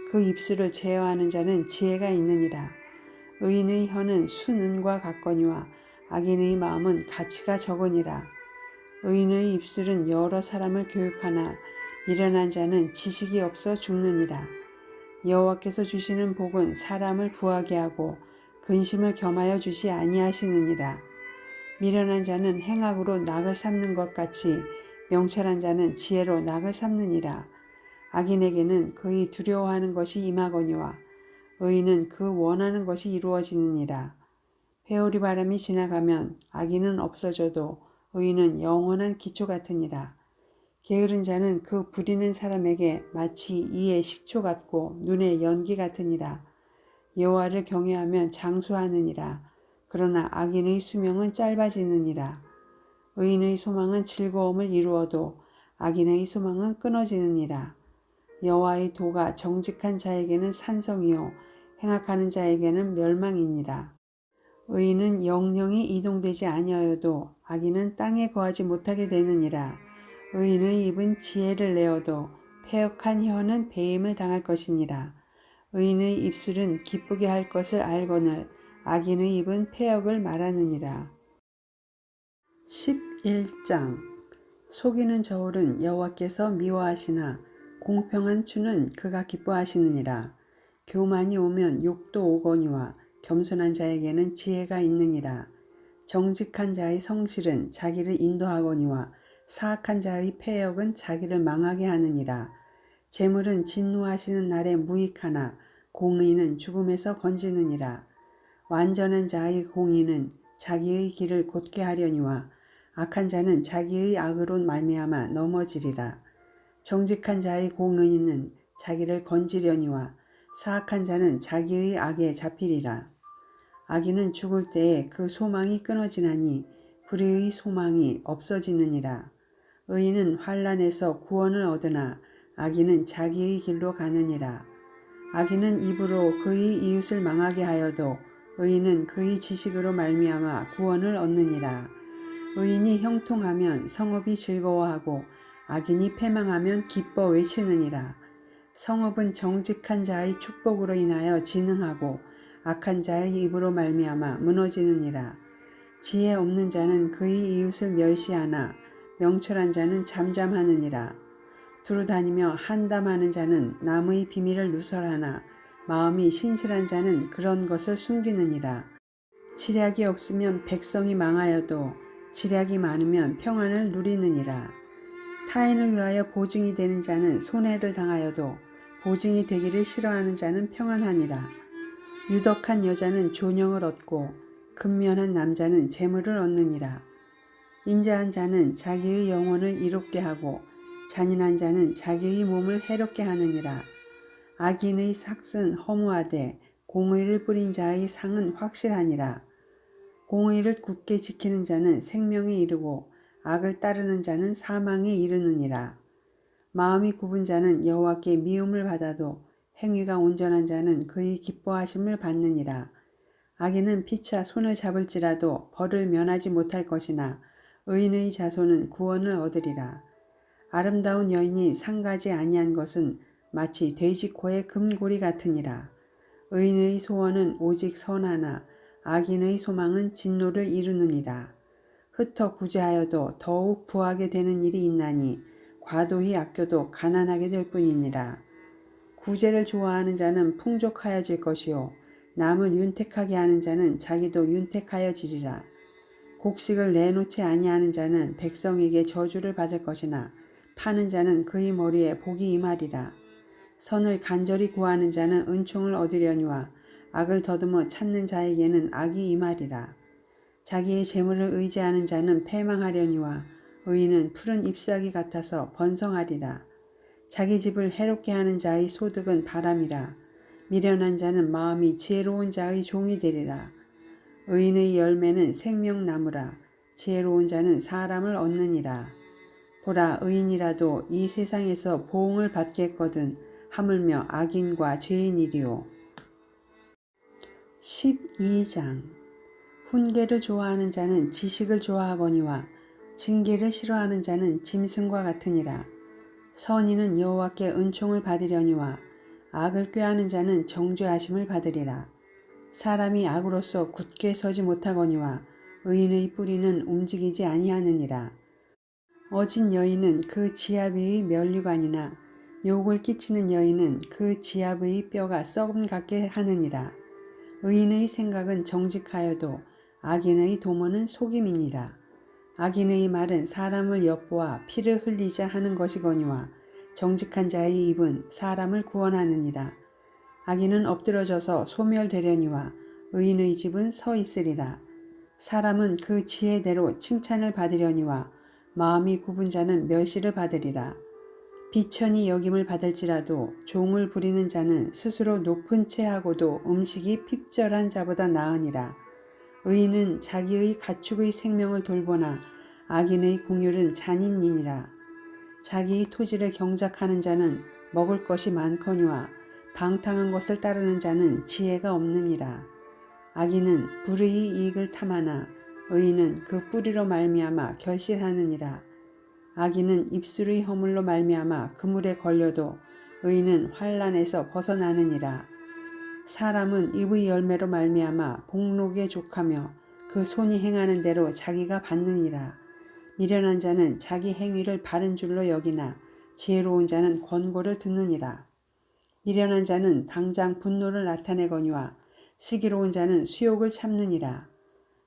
Speaker 1: 그 입술을 제어하는 자는 지혜가 있느니라. 의인의 혀는 순은과 같거니와 악인의 마음은 가치가 적으니라. 의인의 입술은 여러 사람을 교육하나 미련한 자는 지식이 없어 죽느니라. 여호와께서 주시는 복은 사람을 부하게 하고 근심을 겸하여 주시 아니하시느니라. 미련한 자는 행악으로 낙을 삼는 것 같이 명철한 자는 지혜로 낙을 삼느니라. 악인에게는 그의 두려워하는 것이 임하거니와 의인은 그 원하는 것이 이루어지느니라. 회오리 바람이 지나가면 악인은 없어져도 의인은 영원한 기초 같으니라. 게으른 자는 그 부리는 사람에게 마치 이에 식초 같고 눈에 연기 같으니라. 여호와를 경외하면 장수하느니라. 그러나 악인의 수명은 짧아지느니라. 의인의 소망은 즐거움을 이루어도 악인의 소망은 끊어지느니라. 여호와의 도가 정직한 자에게는 산성이요 행악하는 자에게는 멸망이니라. 의인은 영영이 이동되지 아니하여도 악인은 땅에 거하지 못하게 되느니라. 의인의 입은 지혜를 내어도 패역한 혀는 배임을 당할 것이니라. 의인의 입술은 기쁘게 할 것을 알거늘 악인의 입은 패역을 말하느니라. 11장 속이는 저울은 여호와께서 미워하시나 공평한 추는 그가 기뻐하시느니라. 교만이 오면 욕도 오거니와 겸손한 자에게는 지혜가 있느니라. 정직한 자의 성실은 자기를 인도하거니와 사악한 자의 패역은 자기를 망하게 하느니라. 재물은 진노하시는 날에 무익하나 공의는 죽음에서 건지느니라. 완전한 자의 공의는 자기의 길을 곧게 하려니와 악한 자는 자기의 악으로 말미암아 넘어지리라. 정직한 자의 공의는 자기를 건지려니와 사악한 자는 자기의 악에 잡히리라. 악인은 죽을 때에 그 소망이 끊어지나니 불의의 소망이 없어지느니라. 의인은 환난에서 구원을 얻으나 악인은 자기의 길로 가느니라. 악인은 입으로 그의 이웃을 망하게 하여도 의인은 그의 지식으로 말미암아 구원을 얻느니라. 의인이 형통하면 성읍이 즐거워하고 악인이 패망하면 기뻐 외치느니라. 성읍은 정직한 자의 축복으로 인하여 진흥하고 악한 자의 입으로 말미암아 무너지느니라. 지혜 없는 자는 그의 이웃을 멸시하나 명철한 자는 잠잠하느니라. 두루 다니며 한담하는 자는 남의 비밀을 누설하나 마음이 신실한 자는 그런 것을 숨기느니라. 지략이 없으면 백성이 망하여도 지략이 많으면 평안을 누리느니라. 타인을 위하여 보증이 되는 자는 손해를 당하여도 보증이 되기를 싫어하는 자는 평안하니라. 유덕한 여자는 존영을 얻고 근면한 남자는 재물을 얻느니라. 인자한 자는 자기의 영혼을 이롭게 하고 잔인한 자는 자기의 몸을 해롭게 하느니라. 악인의 삭은 허무하되 공의를 뿌린 자의 상은 확실하니라. 공의를 굳게 지키는 자는 생명에 이르고 악을 따르는 자는 사망에 이르느니라. 마음이 굽은 자는 여호와께 미움을 받아도 행위가 온전한 자는 그의 기뻐하심을 받느니라. 악인은 피차 손을 잡을지라도 벌을 면하지 못할 것이나 의인의 자손은 구원을 얻으리라. 아름다운 여인이 상가지 아니한 것은 마치 돼지코의 금고리 같으니라. 의인의 소원은 오직 선하나 악인의 소망은 진노를 이루느니라. 흩어 구제하여도 더욱 부하게 되는 일이 있나니 과도히 아껴도 가난하게 될 뿐이니라. 구제를 좋아하는 자는 풍족하여질 것이요 남을 윤택하게 하는 자는 자기도 윤택하여지리라. 곡식을 내놓지 아니하는 자는 백성에게 저주를 받을 것이나 파는 자는 그의 머리에 복이 임하리라. 선을 간절히 구하는 자는 은총을 얻으려니와 악을 더듬어 찾는 자에게는 악이 임하리라. 자기의 재물을 의지하는 자는 패망하려니와 의인은 푸른 잎사귀 같아서 번성하리라. 자기 집을 해롭게 하는 자의 소득은 바람이라. 미련한 자는 마음이 지혜로운 자의 종이 되리라. 의인의 열매는 생명나무라. 지혜로운 자는 사람을 얻느니라. 보라, 의인이라도 이 세상에서 보응을 받겠거든 하물며 악인과 죄인이리요. 12장. 훈계를 좋아하는 자는 지식을 좋아하거니와 징계를 싫어하는 자는 짐승과 같으니라. 선인은 여호와께 은총을 받으려니와 악을 꾀하는 자는 정죄하심을 받으리라. 사람이 악으로서 굳게 서지 못하거니와 의인의 뿌리는 움직이지 아니하느니라. 어진 여인은 그 지아비의 면류관이나 욕을 끼치는 여인은 그 지아비의 뼈가 썩음 같게 하느니라. 의인의 생각은 정직하여도 악인의 도모는 속임이니라. 악인의 말은 사람을 엿보아 피를 흘리자 하는 것이거니와 정직한 자의 입은 사람을 구원하느니라. 악인은 엎드러져서 소멸되려니와 의인의 집은 서 있으리라. 사람은 그 지혜대로 칭찬을 받으려니와 마음이 굽은 자는 멸시를 받으리라. 비천히 여김을 받을지라도 종을 부리는 자는 스스로 높은 채하고도 음식이 핍절한 자보다 나으니라. 의인은 자기의 가축의 생명을 돌보나 악인의 궁율은 잔인이니라. 자기의 토지를 경작하는 자는 먹을 것이 많거니와 방탕한 것을 따르는 자는 지혜가 없느니라. 악인은 불의 이익을 탐하나 의인은 그 뿌리로 말미암아 결실하느니라. 악인은 입술의 허물로 말미암아 그물에 걸려도 의인은 환난에서 벗어나느니라. 사람은 입의 열매로 말미암아 복록에 족하며 그 손이 행하는 대로 자기가 받느니라. 미련한 자는 자기 행위를 바른 줄로 여기나 지혜로운 자는 권고를 듣느니라. 미련한 자는 당장 분노를 나타내거니와 시기로운 자는 수욕을 참느니라.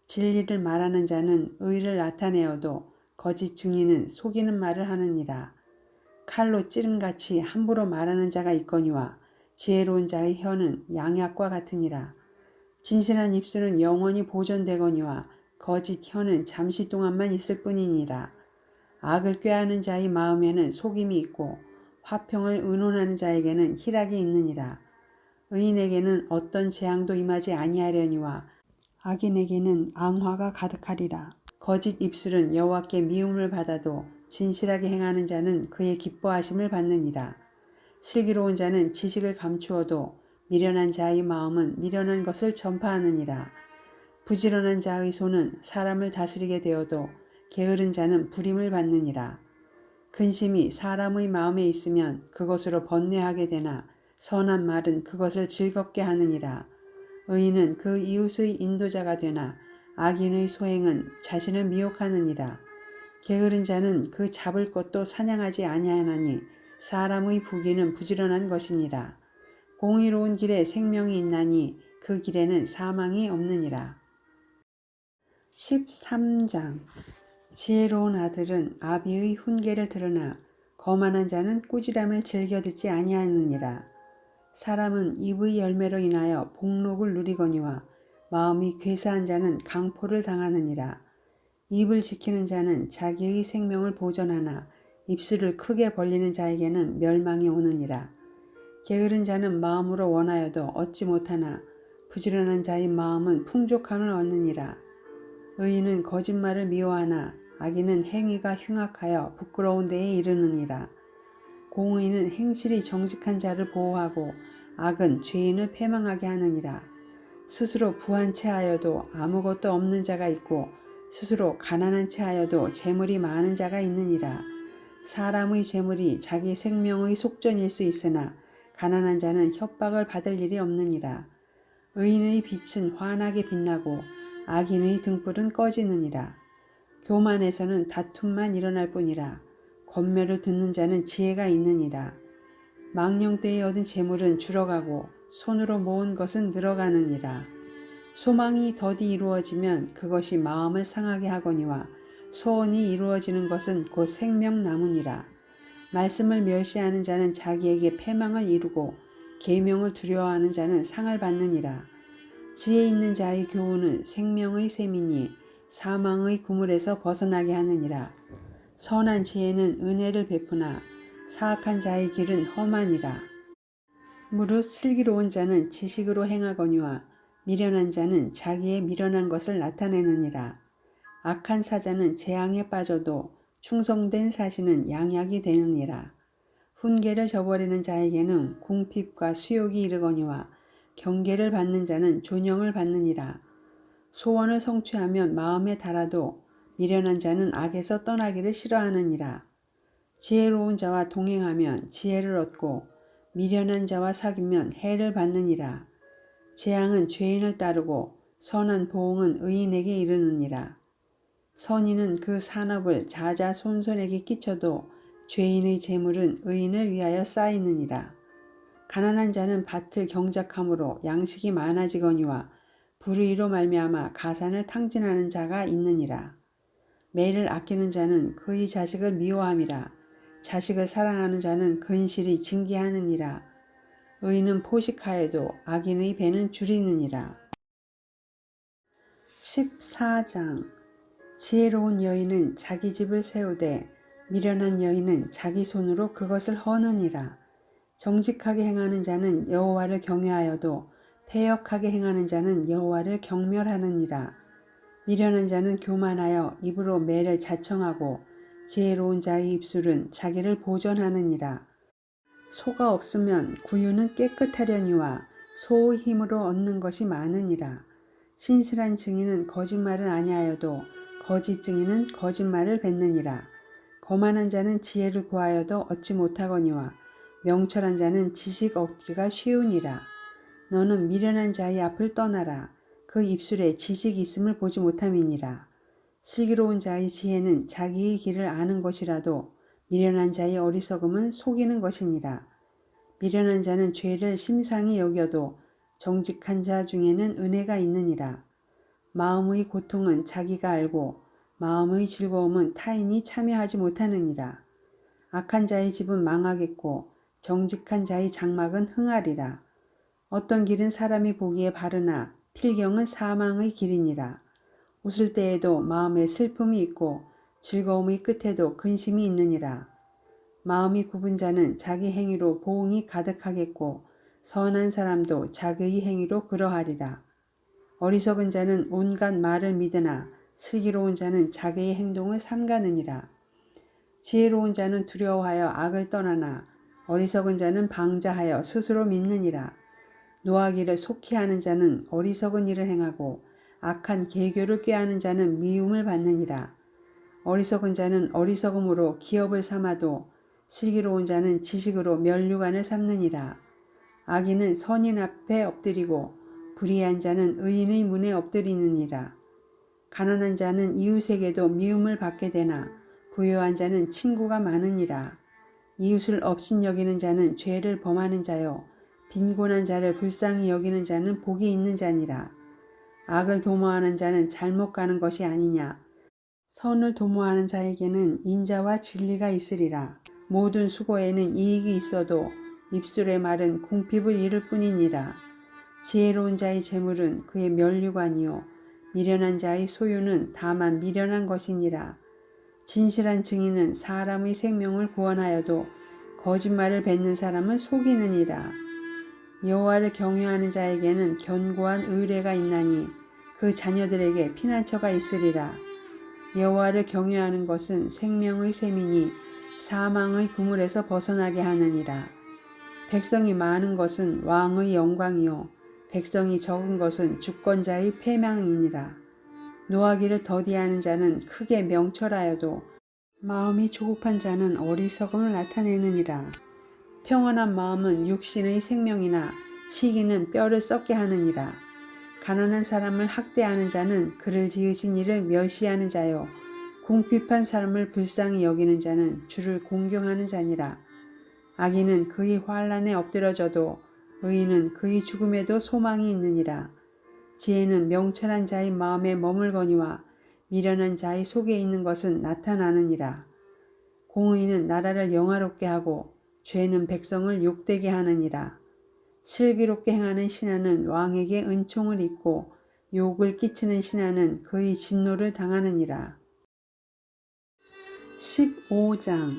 Speaker 1: 진리를 말하는 자는 의를 나타내어도 거짓 증인은 속이는 말을 하느니라. 칼로 찌름같이 함부로 말하는 자가 있거니와 지혜로운 자의 혀는 양약과 같으니라. 진실한 입술은 영원히 보존되거니와 거짓 혀는 잠시 동안만 있을 뿐이니라. 악을 꾀하는 자의 마음에는 속임이 있고 화평을 의논하는 자에게는 희락이 있느니라. 의인에게는 어떤 재앙도 임하지 아니하려니와 악인에게는 앙화가 가득하리라. 거짓 입술은 여호와께 미움을 받아도 진실하게 행하는 자는 그의 기뻐하심을 받느니라. 슬기로운 자는 지식을 감추어도 미련한 자의 마음은 미련한 것을 전파하느니라. 부지런한 자의 손은 사람을 다스리게 되어도 게으른 자는 부림을 받느니라. 근심이 사람의 마음에 있으면 그것으로 번뇌하게 되나 선한 말은 그것을 즐겁게 하느니라. 의인은 그 이웃의 인도자가 되나 악인의 소행은 자신을 미혹하느니라. 게으른 자는 그 잡을 것도 사냥하지 아니하나니 사람의 부귀는 부지런한 것이니라. 공의로운 길에 생명이 있나니 그 길에는 사망이 없느니라. 13장. 지혜로운 아들은 아비의 훈계를 들으나 거만한 자는 꾸지람을 즐겨 듣지 아니하느니라. 사람은 입의 열매로 인하여 복록을 누리거니와 마음이 괴사한 자는 강포를 당하느니라. 입을 지키는 자는 자기의 생명을 보전하나 입술을 크게 벌리는 자에게는 멸망이 오느니라. 게으른 자는 마음으로 원하여도 얻지 못하나 부지런한 자의 마음은 풍족함을 얻느니라. 의인은 거짓말을 미워하나 악인은 행위가 흉악하여 부끄러운 데에 이르느니라. 공의는 행실이 정직한 자를 보호하고 악은 죄인을 패망하게 하느니라. 스스로 부한 채 하여도 아무것도 없는 자가 있고 스스로 가난한 채 하여도 재물이 많은 자가 있느니라. 사람의 재물이 자기 생명의 속전일 수 있으나 가난한 자는 협박을 받을 일이 없느니라. 의인의 빛은 환하게 빛나고 악인의 등불은 꺼지느니라. 교만에서는 다툼만 일어날 뿐이라. 권면을 듣는 자는 지혜가 있느니라. 망령되이 얻은 재물은 줄어가고 손으로 모은 것은 늘어가느니라. 소망이 더디 이루어지면 그것이 마음을 상하게 하거니와 소원이 이루어지는 것은 곧 생명나무니라. 말씀을 멸시하는 자는 자기에게 패망을 이루고 계명을 두려워하는 자는 상을 받느니라. 지혜 있는 자의 교훈은 생명의 셈이니 사망의 구물에서 벗어나게 하느니라. 선한 지혜는 은혜를 베푸나 사악한 자의 길은 험하니라. 무릇 슬기로운 자는 지식으로 행하거니와 미련한 자는 자기의 미련한 것을 나타내느니라. 악한 사자는 재앙에 빠져도 충성된 사신은 양약이 되느니라. 훈계를 저버리는 자에게는 궁핍과 수욕이 이르거니와 경계를 받는 자는 존영을 받느니라. 소원을 성취하면 마음에 달아도 미련한 자는 악에서 떠나기를 싫어하느니라. 지혜로운 자와 동행하면 지혜를 얻고 미련한 자와 사귀면 해를 받느니라. 재앙은 죄인을 따르고 선한 보응은 의인에게 이르느니라. 선인은 그 산업을 자자손손에게 끼쳐도 죄인의 재물은 의인을 위하여 쌓이느니라. 가난한 자는 밭을 경작함으로 양식이 많아지거니와 불의로 말미암아 가산을 탕진하는 자가 있느니라. 매를 아끼는 자는 그의 자식을 미워함이라. 자식을 사랑하는 자는 근실이 징계하느니라. 의인은 포식하여도 악인의 배는 줄이느니라. 14장. 지혜로운 여인은 자기 집을 세우되 미련한 여인은 자기 손으로 그것을 허느니라. 정직하게 행하는 자는 여호와를 경외하여도 패역하게 행하는 자는 여호와를 경멸하느니라. 미련한 자는 교만하여 입으로 매를 자청하고 지혜로운 자의 입술은 자기를 보전하느니라. 소가 없으면 구유는 깨끗하려니와 소의 힘으로 얻는 것이 많으니라. 신실한 증인은 거짓말을 아니하여도 거짓 증인은 거짓말을 뱉느니라. 거만한 자는 지혜를 구하여도 얻지 못하거니와 명철한 자는 지식 얻기가 쉬우니라. 너는 미련한 자의 앞을 떠나라. 그 입술에 지식이 있음을 보지 못함이니라. 슬기로운 자의 지혜는 자기의 길을 아는 것이라도 미련한 자의 어리석음은 속이는 것이니라. 미련한 자는 죄를 심상히 여겨도 정직한 자 중에는 은혜가 있느니라. 마음의 고통은 자기가 알고 마음의 즐거움은 타인이 참여하지 못하느니라. 악한 자의 집은 망하겠고 정직한 자의 장막은 흥하리라. 어떤 길은 사람이 보기에 바르나 필경은 사망의 길이니라. 웃을 때에도 마음에 슬픔이 있고 즐거움의 끝에도 근심이 있느니라. 마음이 굽은 자는 자기 행위로 보응이 가득하겠고 선한 사람도 자기의 행위로 그러하리라. 어리석은 자는 온갖 말을 믿으나 슬기로운 자는 자기의 행동을 삼가느니라. 지혜로운 자는 두려워하여 악을 떠나나 어리석은 자는 방자하여 스스로 믿느니라. 노하기를 속히 하는 자는 어리석은 일을 행하고 악한 계교를 꾀하는 자는 미움을 받느니라. 어리석은 자는 어리석음으로 기업을 삼아도 슬기로운 자는 지식으로 면류관을 삼느니라. 악인은 선인 앞에 엎드리고 불의한 자는 의인의 문에 엎드리느니라. 가난한 자는 이웃에게도 미움을 받게 되나 부유한 자는 친구가 많으니라. 이웃을 업신여기는 자는 죄를 범하는 자요 빈곤한 자를 불쌍히 여기는 자는 복이 있는 자니라. 악을 도모하는 자는 잘못 가는 것이 아니냐. 선을 도모하는 자에게는 인자와 진리가 있으리라. 모든 수고에는 이익이 있어도 입술의 말은 궁핍을 이룰 뿐이니라. 지혜로운 자의 재물은 그의 면류관이요 미련한 자의 소유는 다만 미련한 것이니라. 진실한 증인은 사람의 생명을 구원하여도 거짓말을 뱉는 사람은 속이느니라. 여호와를 경외하는 자에게는 견고한 의뢰가 있나니 그 자녀들에게 피난처가 있으리라. 여호와를 경외하는 것은 생명의 셈이니 사망의 그물에서 벗어나게 하느니라. 백성이 많은 것은 왕의 영광이요 백성이 적은 것은 주권자의 패망이니라. 노하기를 더디하는 자는 크게 명철하여도 마음이 조급한 자는 어리석음을 나타내느니라. 평안한 마음은 육신의 생명이나 시기는 뼈를 썩게 하느니라. 가난한 사람을 학대하는 자는 그를 지으신 이를 멸시하는 자요 궁핍한 사람을 불쌍히 여기는 자는 주를 공경하는 자니라. 악인은 그의 환난에 엎드러져도 의인은 그의 죽음에도 소망이 있느니라. 지혜는 명철한 자의 마음에 머물거니와 미련한 자의 속에 있는 것은 나타나느니라. 공의는 나라를 영화롭게 하고 죄는 백성을 욕되게 하느니라. 슬기롭게 행하는 신하는 왕에게 은총을 입고 욕을 끼치는 신하는 그의 진노를 당하느니라. 15장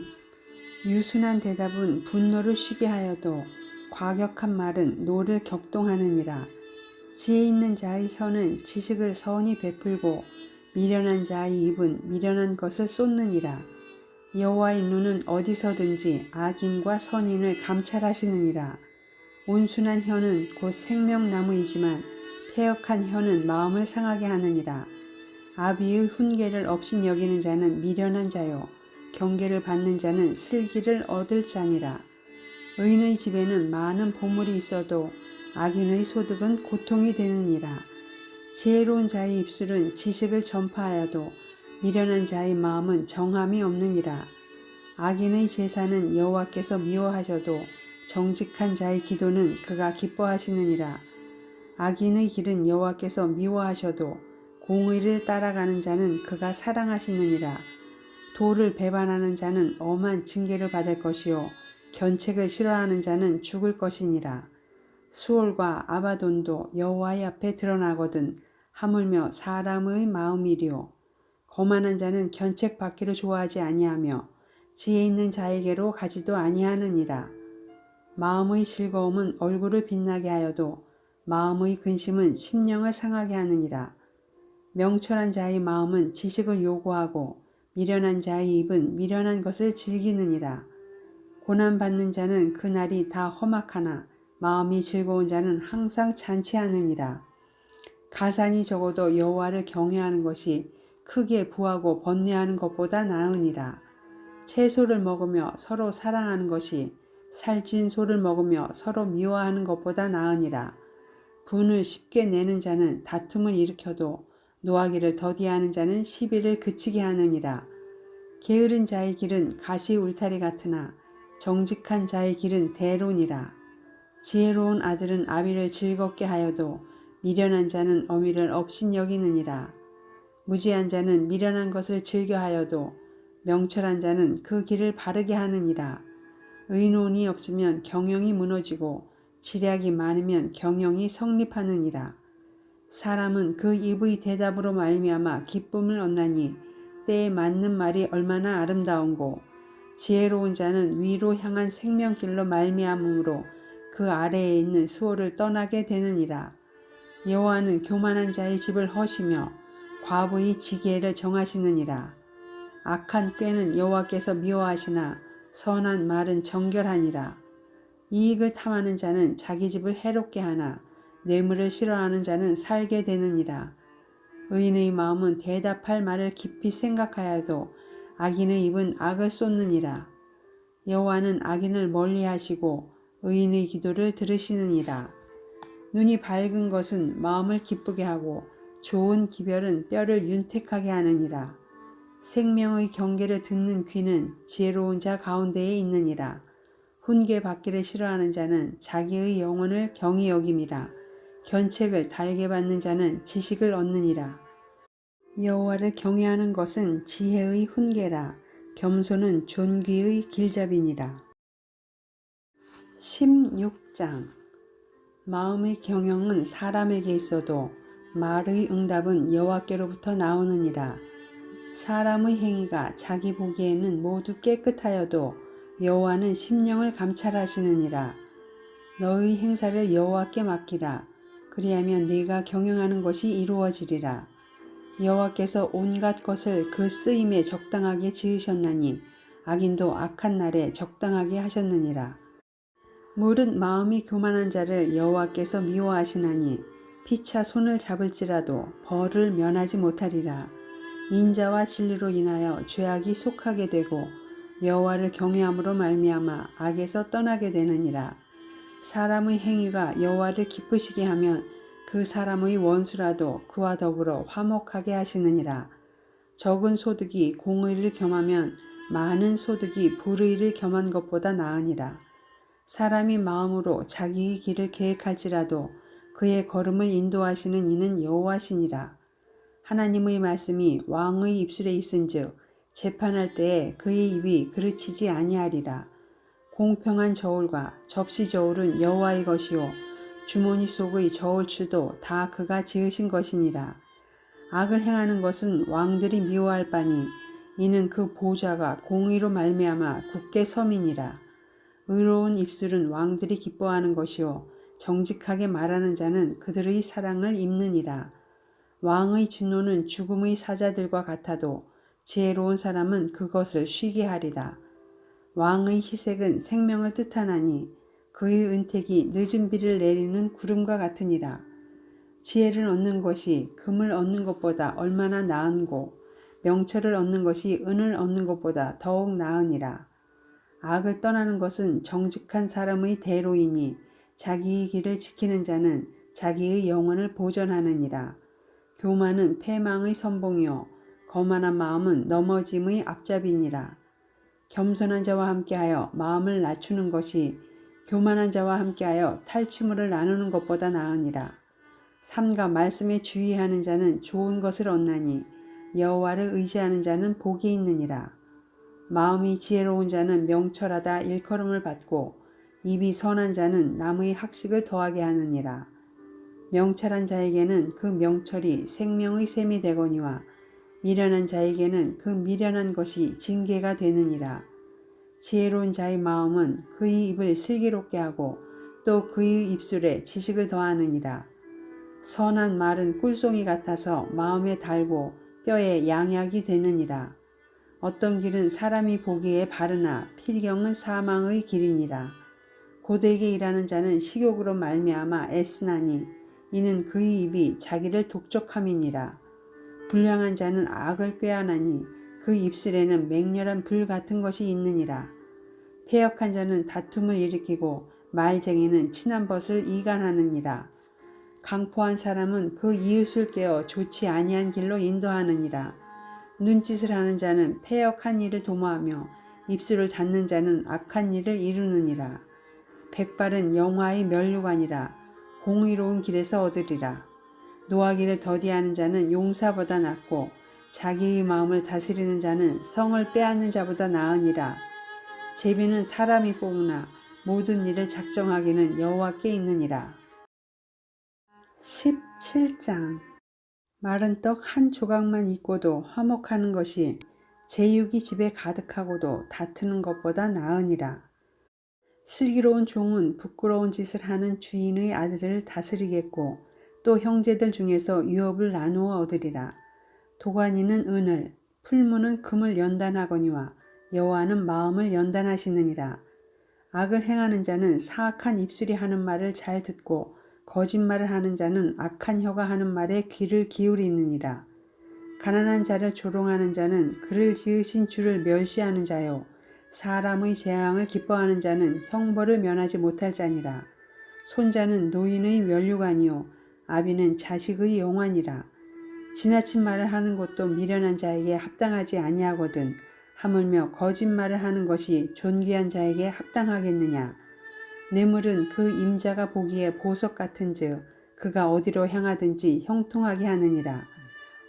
Speaker 1: 유순한 대답은 분노를 쉬게 하여도 과격한 말은 노를 격동하느니라. 지혜 있는 자의 혀는 지식을 선히 베풀고 미련한 자의 입은 미련한 것을 쏟느니라. 여호와의 눈은 어디서든지 악인과 선인을 감찰하시느니라. 온순한 혀는 곧 생명나무이지만 패역한 혀는 마음을 상하게 하느니라. 아비의 훈계를 업신여기는 자는 미련한 자요 경계를 받는 자는 슬기를 얻을 자니라. 의인의 집에는 많은 보물이 있어도 악인의 소득은 고통이 되느니라. 지혜로운 자의 입술은 지식을 전파하여도 미련한 자의 마음은 정함이 없느니라. 악인의 제사는 여호와께서 미워하셔도 정직한 자의 기도는 그가 기뻐하시느니라. 악인의 길은 여호와께서 미워하셔도 공의를 따라가는 자는 그가 사랑하시느니라. 도를 배반하는 자는 엄한 징계를 받을 것이요 견책을 싫어하는 자는 죽을 것이니라. 수올과 아바돈도 여호와의 앞에 드러나거든 하물며 사람의 마음이리요. 거만한 자는 견책 받기를 좋아하지 아니하며 지혜 있는 자에게로 가지도 아니하느니라. 마음의 즐거움은 얼굴을 빛나게 하여도 마음의 근심은 심령을 상하게 하느니라. 명철한 자의 마음은 지식을 요구하고 미련한 자의 입은 미련한 것을 즐기느니라. 고난받는 자는 그날이 다 험악하나 마음이 즐거운 자는 항상 잔치하느니라. 가산이 적어도 여호와를 경외하는 것이 크게 부하고 번뇌하는 것보다 나으니라. 채소를 먹으며 서로 사랑하는 것이 살찐 소를 먹으며 서로 미워하는 것보다 나으니라. 분을 쉽게 내는 자는 다툼을 일으켜도 노하기를 더디하는 자는 시비를 그치게 하느니라. 게으른 자의 길은 가시 울타리 같으나 정직한 자의 길은 대론이라. 지혜로운 아들은 아비를 즐겁게 하여도 미련한 자는 어미를 업신여기느니라. 무지한 자는 미련한 것을 즐겨하여도 명철한 자는 그 길을 바르게 하느니라. 의논이 없으면 경영이 무너지고 지략이 많으면 경영이 성립하느니라. 사람은 그 입의 대답으로 말미암아 기쁨을 얻나니 때에 맞는 말이 얼마나 아름다운고 지혜로운 자는 위로 향한 생명길로 말미암음으로 그 아래에 있는 수호를 떠나게 되느니라. 여호와는 교만한 자의 집을 허시며 과부의 지게를 정하시느니라. 악한 꾀는 여호와께서 미워하시나 선한 말은 정결하니라. 이익을 탐하는 자는 자기 집을 해롭게 하나 뇌물을 싫어하는 자는 살게 되느니라. 의인의 마음은 대답할 말을 깊이 생각하여도 악인의 입은 악을 쏟느니라. 여호와는 악인을 멀리하시고 의인의 기도를 들으시느니라. 눈이 밝은 것은 마음을 기쁘게 하고 좋은 기별은 뼈를 윤택하게 하느니라. 생명의 경계를 듣는 귀는 지혜로운 자 가운데에 있느니라. 훈계 받기를 싫어하는 자는 자기의 영혼을 경히 여김이라. 견책을 달게 받는 자는 지식을 얻느니라. 여호와를 경외하는 것은 지혜의 훈계라. 겸손은 존귀의 길잡이니라. 16장. 마음의 경영은 사람에게 있어도 말의 응답은 여호와께로부터 나오느니라. 사람의 행위가 자기 보기에는 모두 깨끗하여도 여호와는 심령을 감찰하시느니라. 너의 행사를 여호와께 맡기라. 그리하면 네가 경영하는 것이 이루어지리라. 여호와께서 온갖 것을 그 쓰임에 적당하게 지으셨나니 악인도 악한 날에 적당하게 하셨느니라. 물은 마음이 교만한 자를 여호와께서 미워하시나니 피차 손을 잡을지라도 벌을 면하지 못하리라. 인자와 진리로 인하여 죄악이 속하게 되고 여호와를 경외함으로 말미암아 악에서 떠나게 되느니라. 사람의 행위가 여호와를 기쁘시게 하면 그 사람의 원수라도 그와 더불어 화목하게 하시느니라. 적은 소득이 공의를 겸하면 많은 소득이 불의를 겸한 것보다 나으니라. 사람이 마음으로 자기의 길을 계획할지라도 그의 걸음을 인도하시는 이는 여호와시니라. 하나님의 말씀이 왕의 입술에 있은즉 재판할 때에 그의 입이 그르치지 아니하리라. 공평한 저울과 접시 저울은 여호와의 것이요 주머니 속의 저울추도 다 그가 지으신 것이니라. 악을 행하는 것은 왕들이 미워할 바니 이는 그 보좌가 공의로 말미암아 굳게 섬이니라. 의로운 입술은 왕들이 기뻐하는 것이요 정직하게 말하는 자는 그들의 사랑을 입느니라. 왕의 진노는 죽음의 사자들과 같아도 지혜로운 사람은 그것을 쉬게 하리라. 왕의 희색은 생명을 뜻하나니 그의 은택이 늦은 비를 내리는 구름과 같으니라. 지혜를 얻는 것이 금을 얻는 것보다 얼마나 나은고 명철을 얻는 것이 은을 얻는 것보다 더욱 나으니라. 악을 떠나는 것은 정직한 사람의 대로이니 자기의 길을 지키는 자는 자기의 영혼을 보전하느니라. 교만은 패망의 선봉이요 거만한 마음은 넘어짐의 앞잡이니라. 겸손한 자와 함께하여 마음을 낮추는 것이 교만한 자와 함께하여 탈취물을 나누는 것보다 나으니라. 삼가 말씀에 주의하는 자는 좋은 것을 얻나니 여호와를 의지하는 자는 복이 있느니라. 마음이 지혜로운 자는 명철하다 일컬음을 받고 입이 선한 자는 남의 학식을 더하게 하느니라. 명철한 자에게는 그 명철이 생명의 샘이 되거니와 미련한 자에게는 그 미련한 것이 징계가 되느니라. 지혜로운 자의 마음은 그의 입을 슬기롭게 하고 또 그의 입술에 지식을 더하느니라. 선한 말은 꿀송이 같아서 마음에 달고 뼈에 양약이 되느니라. 어떤 길은 사람이 보기에 바르나 필경은 사망의 길이니라. 고되게 일하는 자는 식욕으로 말미암아 애쓰나니 이는 그의 입이 자기를 독촉함이니라. 불량한 자는 악을 꾀하나니 그 입술에는 맹렬한 불 같은 것이 있느니라. 패역한 자는 다툼을 일으키고 말쟁이는 친한 벗을 이간하느니라. 강포한 사람은 그 이웃을 깨어 좋지 아니한 길로 인도하느니라. 눈짓을 하는 자는 패역한 일을 도모하며 입술을 닫는 자는 악한 일을 이루느니라. 백발은 영화의 면류관이라. 공의로운 길에서 얻으리라. 노하기를 더디하는 자는 용사보다 낫고 자기의 마음을 다스리는 자는 성을 빼앗는 자보다 나으니라. 제비는 사람이 뽑으나 모든 일을 작정하기는 여호와께 있느니라. 17장. 마른 떡 한 조각만 있고도 화목하는 것이 제육이 집에 가득하고도 다투는 것보다 나으니라. 슬기로운 종은 부끄러운 짓을 하는 주인의 아들을 다스리겠고 또 형제들 중에서 유업을 나누어 얻으리라. 도가니는 은을, 풀무는 금을 연단하거니와 여호와는 마음을 연단하시느니라. 악을 행하는 자는 사악한 입술이 하는 말을 잘 듣고 거짓말을 하는 자는 악한 혀가 하는 말에 귀를 기울이느니라. 가난한 자를 조롱하는 자는 그를 지으신 주를 멸시하는 자요. 사람의 재앙을 기뻐하는 자는 형벌을 면하지 못할 자니라. 손자는 노인의 면류관이요 아비는 자식의 영환이라. 지나친 말을 하는 것도 미련한 자에게 합당하지 아니하거든 하물며 거짓말을 하는 것이 존귀한 자에게 합당하겠느냐. 뇌물은 그 임자가 보기에 보석 같은즉 그가 어디로 향하든지 형통하게 하느니라.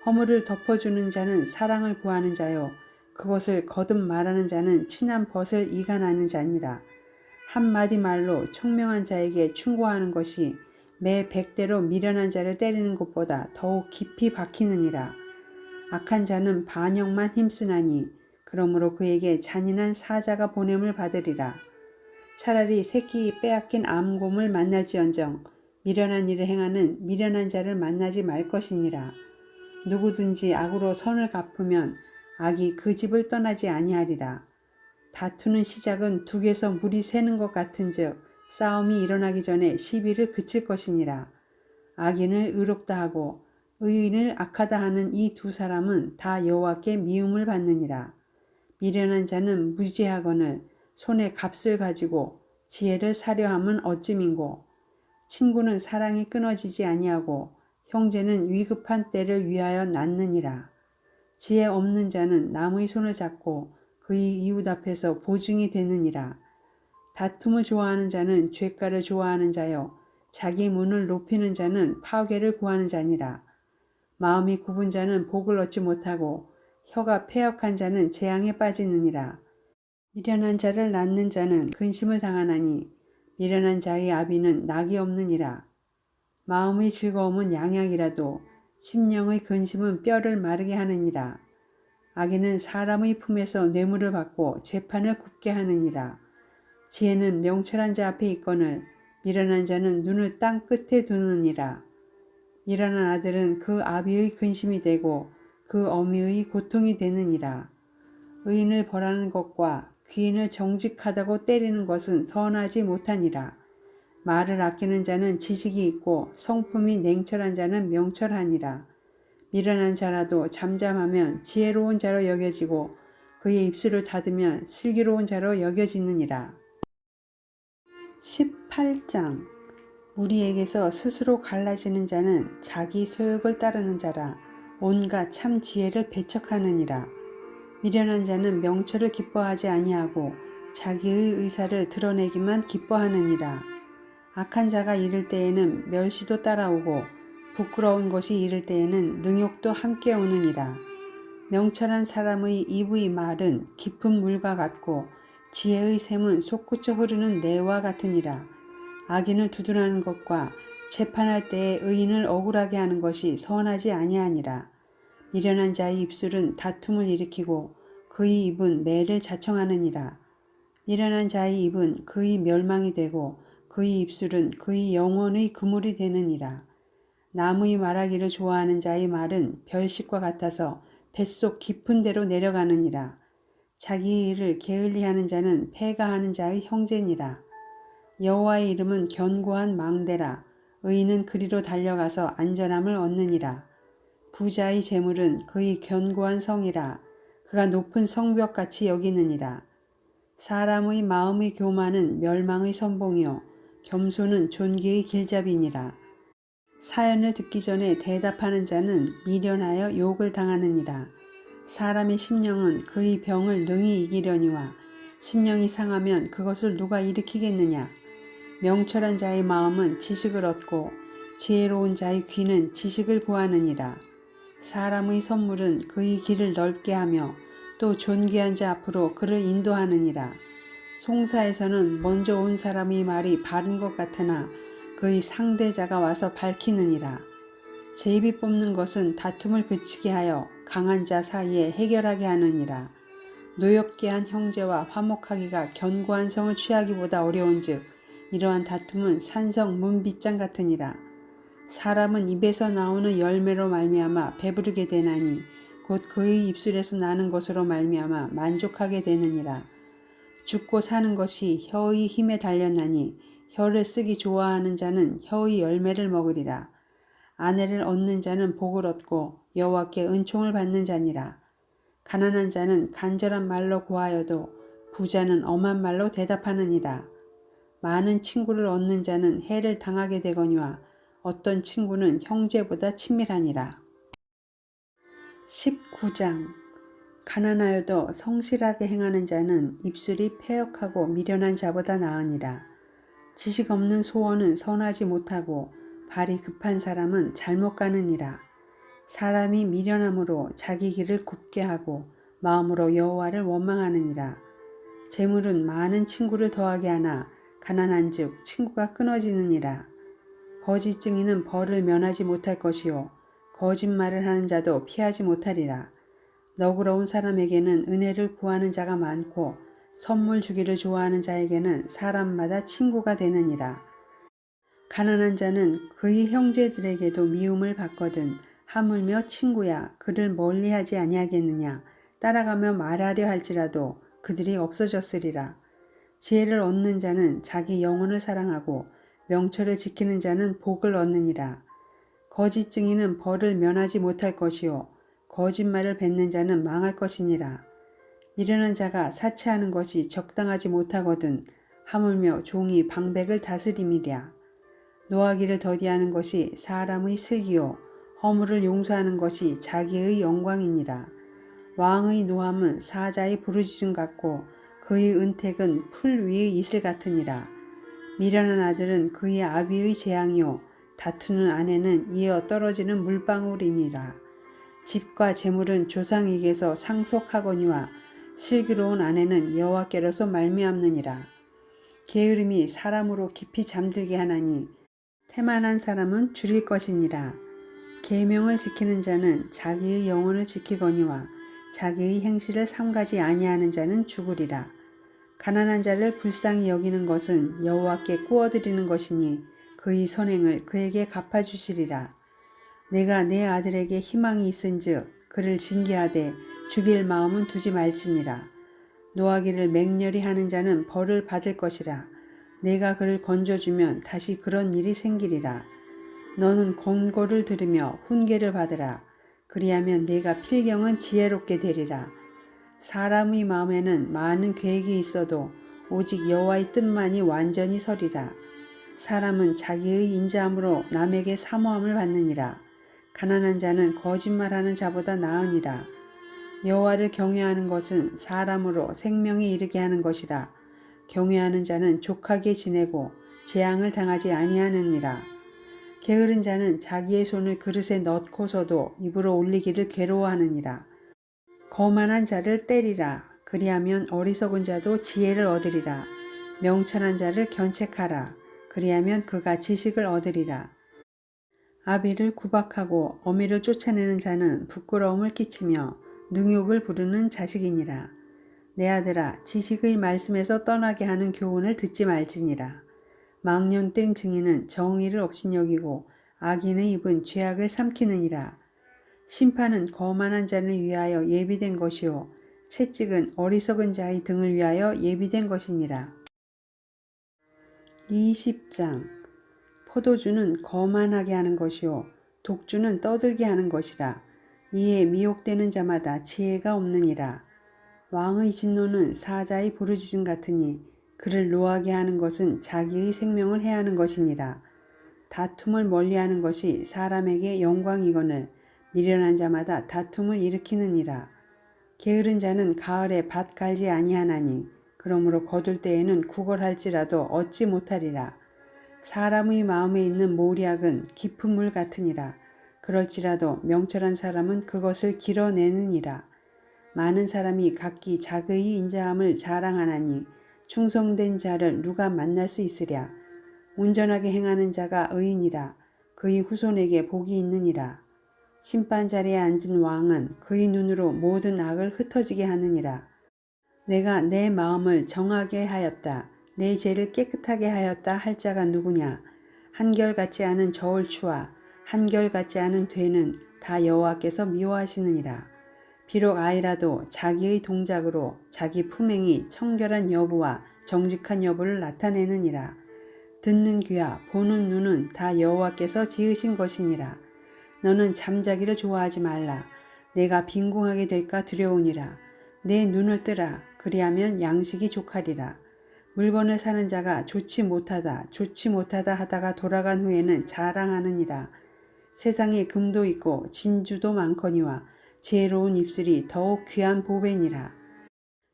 Speaker 1: 허물을 덮어주는 자는 사랑을 구하는 자요 그것을 거듭 말하는 자는 친한 벗을 이간하는 자니라. 한마디 말로 총명한 자에게 충고하는 것이 매 100대로 미련한 자를 때리는 것보다 더욱 깊이 박히느니라. 악한 자는 반역만 힘쓰나니 그러므로 그에게 잔인한 사자가 보냄을 받으리라. 차라리 새끼 빼앗긴 암곰을 만날지언정 미련한 일을 행하는 미련한 자를 만나지 말 것이니라. 누구든지 악으로 선을 갚으면 악이 그 집을 떠나지 아니하리라. 다투는 시작은 둑에서 물이 새는 것 같은즉 싸움이 일어나기 전에 시비를 그칠 것이니라. 악인을 의롭다 하고 의인을 악하다 하는 이 두 사람은 다 여호와께 미움을 받느니라. 미련한 자는 무지하거늘 손에 값을 가지고 지혜를 사려 함은 어찌민고. 친구는 사랑이 끊어지지 아니하고 형제는 위급한 때를 위하여 낳느니라. 지혜 없는 자는 남의 손을 잡고 그의 이웃 앞에서 보증이 되느니라. 다툼을 좋아하는 자는 죄가를 좋아하는 자요 자기 문을 높이는 자는 파괴를 구하는 자니라. 마음이 굽은 자는 복을 얻지 못하고 혀가 패역한 자는 재앙에 빠지느니라. 미련한 자를 낳는 자는 근심을 당하나니 미련한 자의 아비는 낙이 없느니라. 마음의 즐거움은 양약이라도 심령의 근심은 뼈를 마르게 하느니라. 악인은 사람의 품에서 뇌물을 받고 재판을 굽게 하느니라. 지혜는 명철한 자 앞에 있거늘 미련한 자는 눈을 땅 끝에 두느니라. 미련한 아들은 그 아비의 근심이 되고 그 어미의 고통이 되느니라. 의인을 벌하는 것과 귀인을 정직하다고 때리는 것은 선하지 못하니라. 말을 아끼는 자는 지식이 있고 성품이 냉철한 자는 명철하니라. 미련한 자라도 잠잠하면 지혜로운 자로 여겨지고 그의 입술을 닫으면 슬기로운 자로 여겨지느니라. 18장 무리에게서 스스로 갈라지는 자는 자기 소욕을 따르는 자라 온갖 참 지혜를 배척하느니라. 미련한 자는 명철을 기뻐하지 아니하고 자기의 의사를 드러내기만 기뻐하느니라. 악한 자가 이를 때에는 멸시도 따라오고 부끄러운 것이 이를 때에는 능욕도 함께 오느니라. 명철한 사람의 입의 말은 깊은 물과 같고 지혜의 샘은 솟구쳐 흐르는 내와 같으니라. 악인을 두둔하는 것과 재판할 때에 의인을 억울하게 하는 것이 선하지 아니하니라. 미련한 자의 입술은 다툼을 일으키고 그의 입은 매를 자청하느니라. 미련한 자의 입은 그의 멸망이 되고 그의 입술은 그의 영혼의 그물이 되느니라. 남의 말하기를 좋아하는 자의 말은 별식과 같아서 뱃속 깊은 데로 내려가느니라. 자기의 일을 게을리하는 자는 패가하는 자의 형제니라. 여호와의 이름은 견고한 망대라. 의인은 그리로 달려가서 안전함을 얻느니라. 부자의 재물은 그의 견고한 성이라. 그가 높은 성벽같이 여기느니라. 사람의 마음의 교만은 멸망의 선봉이요 겸손은 존귀의 길잡이니라. 사연을 듣기 전에 대답하는 자는 미련하여 욕을 당하느니라. 사람의 심령은 그의 병을 능히 이기려니와 심령이 상하면 그것을 누가 일으키겠느냐. 명철한 자의 마음은 지식을 얻고 지혜로운 자의 귀는 지식을 구하느니라. 사람의 선물은 그의 길을 넓게 하며 또 존귀한 자 앞으로 그를 인도하느니라. 송사에서는 먼저 온 사람의 말이 바른 것 같으나 그의 상대자가 와서 밝히느니라. 제비 뽑는 것은 다툼을 그치게 하여 강한 자 사이에 해결하게 하느니라. 노엽게 한 형제와 화목하기가 견고한 성을 취하기보다 어려운즉 이러한 다툼은 산성 문빗장 같으니라. 사람은 입에서 나오는 열매로 말미암아 배부르게 되나니 곧 그의 입술에서 나는 것으로 말미암아 만족하게 되느니라. 죽고 사는 것이 혀의 힘에 달렸나니 혀를 쓰기 좋아하는 자는 혀의 열매를 먹으리라. 아내를 얻는 자는 복을 얻고 여호와께 은총을 받는 자니라. 가난한 자는 간절한 말로 고하여도 부자는 엄한 말로 대답하느니라. 많은 친구를 얻는 자는 해를 당하게 되거니와 어떤 친구는 형제보다 친밀하니라. 19장. 가난하여도 성실하게 행하는 자는 입술이 패역하고 미련한 자보다 나으니라. 지식 없는 소원은 선하지 못하고 발이 급한 사람은 잘못 가느니라. 사람이 미련함으로 자기 길을 굽게 하고 마음으로 여호와를 원망하느니라. 재물은 많은 친구를 더하게 하나 가난한즉 친구가 끊어지느니라. 거짓 증인은 벌을 면하지 못할 것이요 거짓말을 하는 자도 피하지 못하리라. 너그러운 사람에게는 은혜를 구하는 자가 많고 선물 주기를 좋아하는 자에게는 사람마다 친구가 되느니라. 가난한 자는 그의 형제들에게도 미움을 받거든 하물며 친구야 그를 멀리하지 아니하겠느냐. 따라가며 말하려 할지라도 그들이 없어졌으리라. 지혜를 얻는 자는 자기 영혼을 사랑하고 명철을 지키는 자는 복을 얻느니라. 거짓 증인은 벌을 면하지 못할 것이요 거짓말을 뱉는 자는 망할 것이니라. 미련한 자가 사치하는 것이 적당하지 못하거든 하물며 종이 방백을 다스림이랴. 노하기를 더디하는 것이 사람의 슬기요 허물을 용서하는 것이 자기의 영광이니라. 왕의 노함은 사자의 부르짖음 같고 그의 은택은 풀 위의 이슬 같으니라. 미련한 아들은 그의 아비의 재앙이요 다투는 아내는 이어 떨어지는 물방울이니라. 집과 재물은 조상에게서 상속하거니와 슬기로운 아내는 여호와께로서 말미암느니라. 게으름이 사람으로 깊이 잠들게 하나니 태만한 사람은 줄일 것이니라. 계명을 지키는 자는 자기의 영혼을 지키거니와 자기의 행실을 삼가지 아니하는 자는 죽으리라. 가난한 자를 불쌍히 여기는 것은 여호와께 꾸어드리는 것이니 그의 선행을 그에게 갚아주시리라. 내가 내 아들에게 희망이 있은즉 그를 징계하되 죽일 마음은 두지 말지니라. 노하기를 맹렬히 하는 자는 벌을 받을 것이라. 내가 그를 건져주면 다시 그런 일이 생기리라. 너는 권고를 들으며 훈계를 받으라. 그리하면 내가 필경은 지혜롭게 되리라. 사람의 마음에는 많은 계획이 있어도 오직 여호와의 뜻만이 완전히 서리라. 사람은 자기의 인자함으로 남에게 사모함을 받느니라. 가난한 자는 거짓말하는 자보다 나으니라. 여호와를 경외하는 것은 사람으로 생명에 이르게 하는 것이라. 경외하는 자는 족하게 지내고 재앙을 당하지 아니하느니라. 게으른 자는 자기의 손을 그릇에 넣고서도 입으로 올리기를 괴로워하느니라. 거만한 자를 때리라. 그리하면 어리석은 자도 지혜를 얻으리라. 명철한 자를 견책하라. 그리하면 그가 지식을 얻으리라. 아비를 구박하고 어미를 쫓아내는 자는 부끄러움을 끼치며 능욕을 부르는 자식이니라. 내 아들아 지식의 말씀에서 떠나게 하는 교훈을 듣지 말지니라. 망령된 증인은 정의를 업신여기고 악인의 입은 죄악을 삼키느니라. 심판은 거만한 자를 위하여 예비된 것이요 채찍은 어리석은 자의 등을 위하여 예비된 것이니라. 20장. 포도주는 거만하게 하는 것이요 독주는 떠들게 하는 것이라. 이에 미혹되는 자마다 지혜가 없느니라. 왕의 진노는 사자의 부르짖음 같으니 그를 노하게 하는 것은 자기의 생명을 해하는 것이니라. 다툼을 멀리하는 것이 사람에게 영광이거늘 미련한 자마다 다툼을 일으키느니라. 게으른 자는 가을에 밭 갈지 아니하나니 그러므로 거둘 때에는 구걸할지라도 얻지 못하리라. 사람의 마음에 있는 모략은 깊은 물 같으니라. 그럴지라도 명철한 사람은 그것을 길어내느니라. 많은 사람이 각기 자기의 인자함을 자랑하나니 충성된 자를 누가 만날 수 있으랴. 온전하게 행하는 자가 의인이라. 그의 후손에게 복이 있느니라. 심판 자리에 앉은 왕은 그의 눈으로 모든 악을 흩어지게 하느니라. 내가 내 마음을 정하게 하였다. 내 죄를 깨끗하게 하였다 할 자가 누구냐. 한결같지 않은 저울추와 한결같지 않은 되는 다 여호와께서 미워하시느니라. 비록 아이라도 자기의 동작으로 자기 품행이 청결한 여부와 정직한 여부를 나타내느니라. 듣는 귀와 보는 눈은 다 여호와께서 지으신 것이니라. 너는 잠자기를 좋아하지 말라. 내가 빈궁하게 될까 두려우니라. 내 눈을 뜨라. 그리하면 양식이 족하리라. 물건을 사는 자가 좋지 못하다 하다가 돌아간 후에는 자랑하느니라. 세상에 금도 있고 진주도 많거니와 지혜로운 입술이 더욱 귀한 보배니라.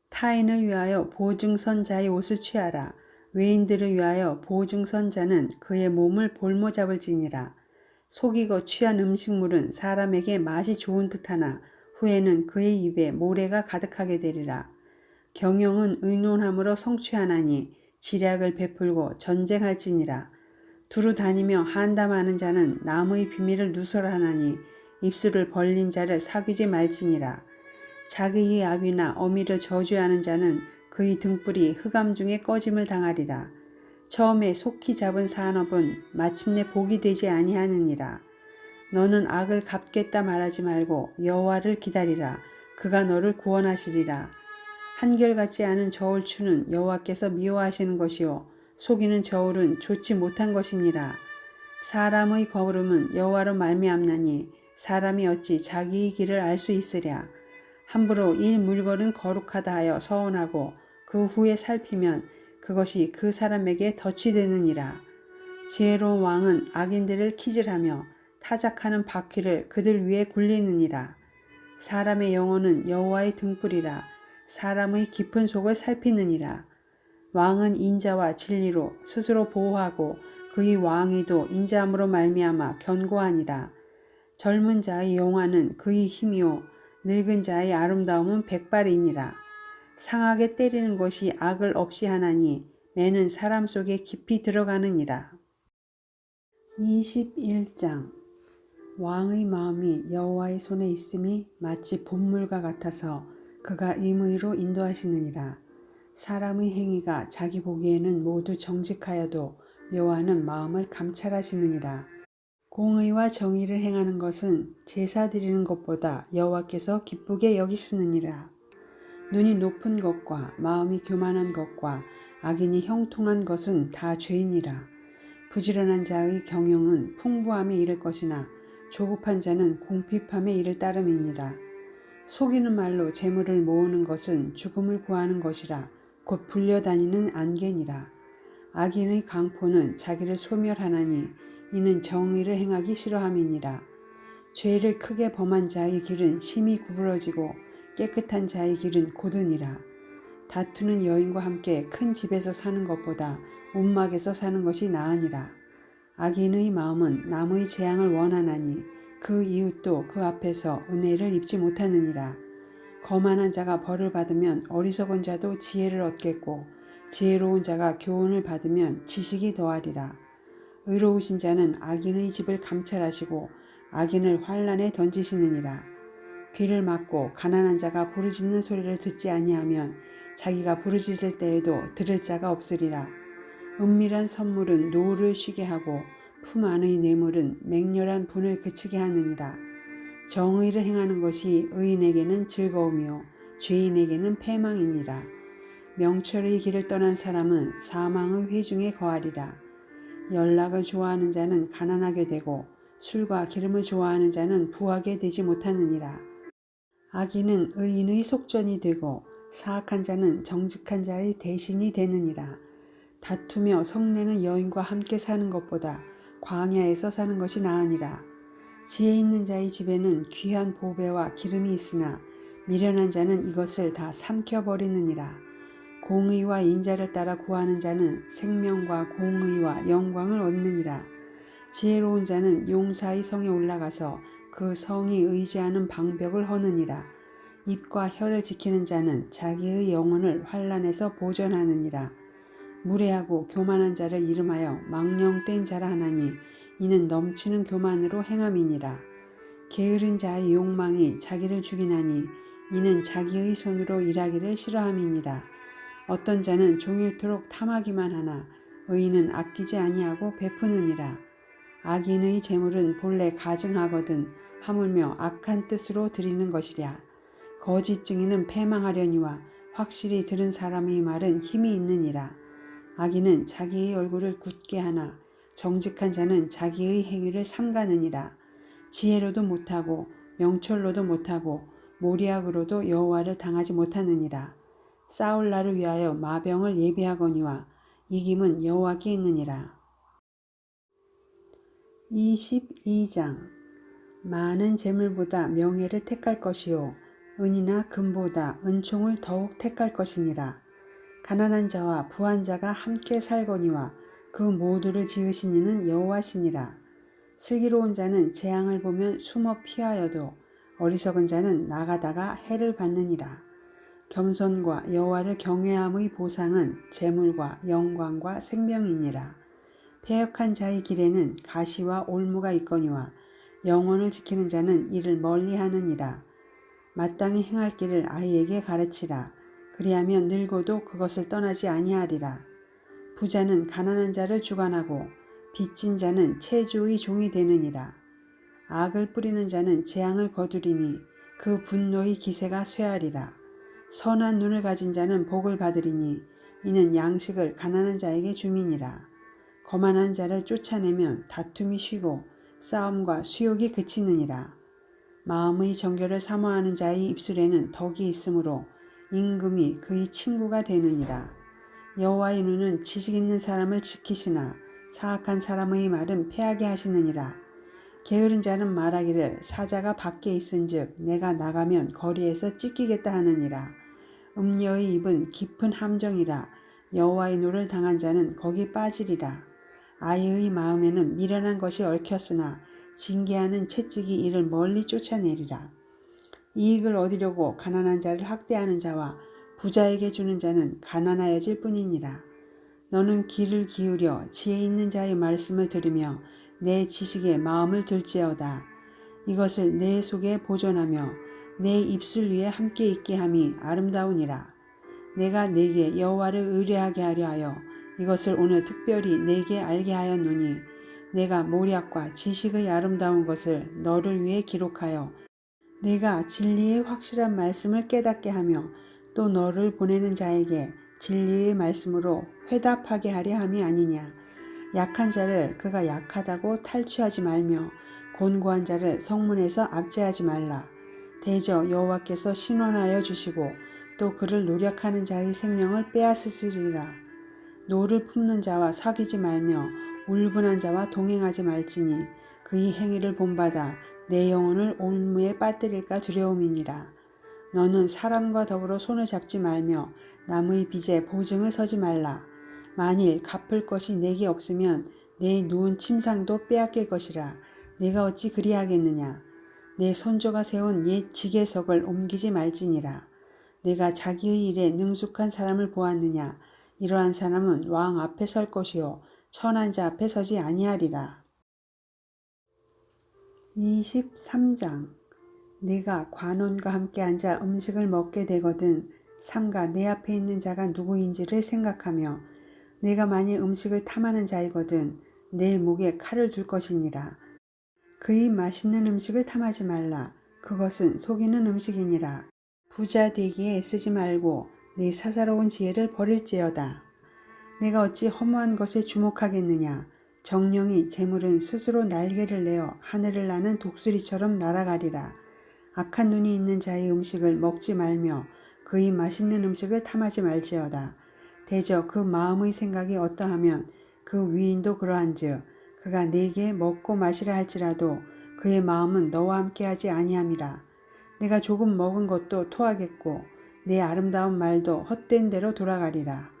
Speaker 1: 타인을 위하여 보증선자의 옷을 취하라. 외인들을 위하여 보증선자는 그의 몸을 볼모 잡을지니라. 속이고 취한 음식물은 사람에게 맛이 좋은 듯하나 후에는 그의 입에 모래가 가득하게 되리라. 경영은 의논함으로 성취하나니 지략을 베풀고 전쟁할지니라. 두루 다니며 한담하는 자는 남의 비밀을 누설하나니 입술을 벌린 자를 사귀지 말지니라. 자기의 아비나 어미를 저주하는 자는 그의 등불이 흑암 중에 꺼짐을 당하리라. 처음에 속히 잡은 산업은 마침내 복이 되지 아니하느니라. 너는 악을 갚겠다 말하지 말고 여호와를 기다리라. 그가 너를 구원하시리라. 한결같지 않은 저울추는 여호와께서 미워하시는 것이요 속이는 저울은 좋지 못한 것이니라. 사람의 걸음은 여호와로 말미암나니 사람이 어찌 자기의 길을 알 수 있으랴. 함부로 이 물건은 거룩하다 하여 서원하고 그 후에 살피면 그것이 그 사람에게 덫이 되느니라. 지혜로운 왕은 악인들을 키질하며 타작하는 바퀴를 그들 위에 굴리느니라. 사람의 영혼은 여호와의 등불이라. 사람의 깊은 속을 살피느니라. 왕은 인자와 진리로 스스로 보호하고 그의 왕위도 인자함으로 말미암아 견고하니라. 젊은 자의 영화는 그의 힘이요 늙은 자의 아름다움은 백발이니라. 상하게 때리는 것이 악을 없이 하나니 매는 사람 속에 깊이 들어가느니라. 21장. 왕의 마음이 여호와의 손에 있음이 마치 봇물과 같아서 그가 임의로 인도하시느니라. 사람의 행위가 자기 보기에는 모두 정직하여도 여호와는 마음을 감찰하시느니라. 공의와 정의를 행하는 것은 제사 드리는 것보다 여호와께서 기쁘게 여기시느니라. 눈이 높은 것과 마음이 교만한 것과 악인이 형통한 것은 다 죄이니라. 부지런한 자의 경영은 풍부함에 이를 것이나 조급한 자는 궁핍함에 이를 따름이니라. 속이는 말로 재물을 모으는 것은 죽음을 구하는 것이라 곧 불려다니는 안개니라. 악인의 강포는 자기를 소멸하나니 이는 정의를 행하기 싫어함이니라. 죄를 크게 범한 자의 길은 심히 구부러지고 깨끗한 자의 길은 고드니라. 다투는 여인과 함께 큰 집에서 사는 것보다 움막에서 사는 것이 나으니라. 악인의 마음은 남의 재앙을 원하나니 그 이웃도 그 앞에서 은혜를 입지 못하느니라. 거만한 자가 벌을 받으면 어리석은 자도 지혜를 얻겠고 지혜로운 자가 교훈을 받으면 지식이 더하리라. 의로우신 자는 악인의 집을 감찰하시고 악인을 환란에 던지시느니라. 귀를 막고 가난한 자가 부르짖는 소리를 듣지 아니하면 자기가 부르짖을 때에도 들을 자가 없으리라. 은밀한 선물은 노를 쉬게 하고 품 안의 뇌물은 맹렬한 분을 그치게 하느니라. 정의를 행하는 것이 의인에게는 즐거움이요 죄인에게는 패망이니라. 명철의 길을 떠난 사람은 사망의 회중에 거하리라. 연락을 좋아하는 자는 가난하게 되고 술과 기름을 좋아하는 자는 부하게 되지 못하느니라. 악인은 의인의 속전이 되고 사악한 자는 정직한 자의 대신이 되느니라. 다투며 성내는 여인과 함께 사는 것보다 광야에서 사는 것이 나으니라. 지혜 있는 자의 집에는 귀한 보배와 기름이 있으나 미련한 자는 이것을 다 삼켜버리느니라. 공의와 인자를 따라 구하는 자는 생명과 공의와 영광을 얻느니라. 지혜로운 자는 용사의 성에 올라가서 그 성이 의지하는 방벽을 허느니라. 입과 혀를 지키는 자는 자기의 영혼을 환난에서 보전하느니라. 무례하고 교만한 자를 이름하여 망령된 자라 하나니 이는 넘치는 교만으로 행함이니라. 게으른 자의 욕망이 자기를 죽이나니 이는 자기의 손으로 일하기를 싫어함이니라. 어떤 자는 종일토록 탐하기만 하나 의인은 아끼지 아니하고 베푸느니라. 악인의 재물은 본래 가증하거든 하물며 악한 뜻으로 드리는 것이랴. 거짓 증인은 패망하려니와 확실히 들은 사람의 말은 힘이 있느니라. 악인은 자기의 얼굴을 굳게 하나 정직한 자는 자기의 행위를 삼가느니라. 지혜로도 못하고 명철로도 못하고 모리약으로도 여호와를 당하지 못하느니라. 싸울 날을 위하여 마병을 예비하거니와 이김은 여호와께 있느니라. 22장. 많은 재물보다 명예를 택할 것이요 은이나 금보다 은총을 더욱 택할 것이니라. 가난한 자와 부한 자가 함께 살거니와 그 모두를 지으신 이는 여호와시니라. 슬기로운 자는 재앙을 보면 숨어 피하여도 어리석은 자는 나가다가 해를 받느니라. 겸손과 여호와를 경외함의 보상은 재물과 영광과 생명이니라. 패역한 자의 길에는 가시와 올무가 있거니와 영혼을 지키는 자는 이를 멀리하느니라. 마땅히 행할 길을 아이에게 가르치라. 그리하면 늙어도 그것을 떠나지 아니하리라. 부자는 가난한 자를 주관하고 빚진 자는 채주의 종이 되느니라. 악을 뿌리는 자는 재앙을 거두리니 그 분노의 기세가 쇠하리라. 선한 눈을 가진 자는 복을 받으리니 이는 양식을 가난한 자에게 줌이니라. 거만한 자를 쫓아내면 다툼이 쉬고 싸움과 수욕이 그치느니라. 마음의 정결을 사모하는 자의 입술에는 덕이 있으므로 임금이 그의 친구가 되느니라. 여호와의 눈은 지식 있는 사람을 지키시나 사악한 사람의 말은 패하게 하시느니라. 게으른 자는 말하기를 사자가 밖에 있은즉 내가 나가면 거리에서 찢기겠다 하느니라. 음녀의 입은 깊은 함정이라. 여호와의 노를 당한 자는 거기 빠지리라. 아이의 마음에는 미련한 것이 얽혔으나 징계하는 채찍이 이를 멀리 쫓아내리라. 이익을 얻으려고 가난한 자를 학대하는 자와 부자에게 주는 자는 가난하여질 뿐이니라. 너는 귀를 기울여 지혜 있는 자의 말씀을 들으며 내 지식에 마음을 둘지어다. 이것을 내 속에 보존하며 내 입술 위에 함께 있게 함이 아름다우니라. 내가 네게 여호와를 의뢰하게 하려 하여 이것을 오늘 특별히 네게 알게 하였노니 내가 모략과 지식의 아름다운 것을 너를 위해 기록하여 내가 진리의 확실한 말씀을 깨닫게 하며 또 너를 보내는 자에게 진리의 말씀으로 회답하게 하려 함이 아니냐. 약한 자를 그가 약하다고 탈취하지 말며 곤고한 자를 성문에서 압제하지 말라. 대저 여호와께서 신원하여 주시고 또 그를 노력하는 자의 생명을 빼앗으시리라. 노를 품는 자와 사귀지 말며 울분한 자와 동행하지 말지니 그의 행위를 본받아 내 영혼을 올무에 빠뜨릴까 두려움이니라. 너는 사람과 더불어 손을 잡지 말며 남의 빚에 보증을 서지 말라. 만일 갚을 것이 내게 없으면 내 누운 침상도 빼앗길 것이라. 내가 어찌 그리하겠느냐. 내 손조가 세운 옛 지계석을 옮기지 말지니라. 내가 자기의 일에 능숙한 사람을 보았느냐. 이러한 사람은 왕 앞에 설 것이요 천한 자 앞에 서지 아니하리라. 23장. 내가 관원과 함께 앉아 음식을 먹게 되거든 삼가 내 앞에 있는 자가 누구인지를 생각하며 내가 만일 음식을 탐하는 자이거든 내 목에 칼을 둘 것이니라. 그의 맛있는 음식을 탐하지 말라. 그것은 속이는 음식이니라. 부자 되기에 애쓰지 말고 내 사사로운 지혜를 버릴지어다. 내가 어찌 허무한 것에 주목하겠느냐. 정령이 재물은 스스로 날개를 내어 하늘을 나는 독수리처럼 날아가리라. 악한 눈이 있는 자의 음식을 먹지 말며 그의 맛있는 음식을 탐하지 말지어다. 대저 그 마음의 생각이 어떠하면 그 위인도 그러한즉 그가 네게 먹고 마시라 할지라도 그의 마음은 너와 함께하지 아니함이라. 내가 조금 먹은 것도 토하겠고 내 아름다운 말도 헛된 대로 돌아가리라.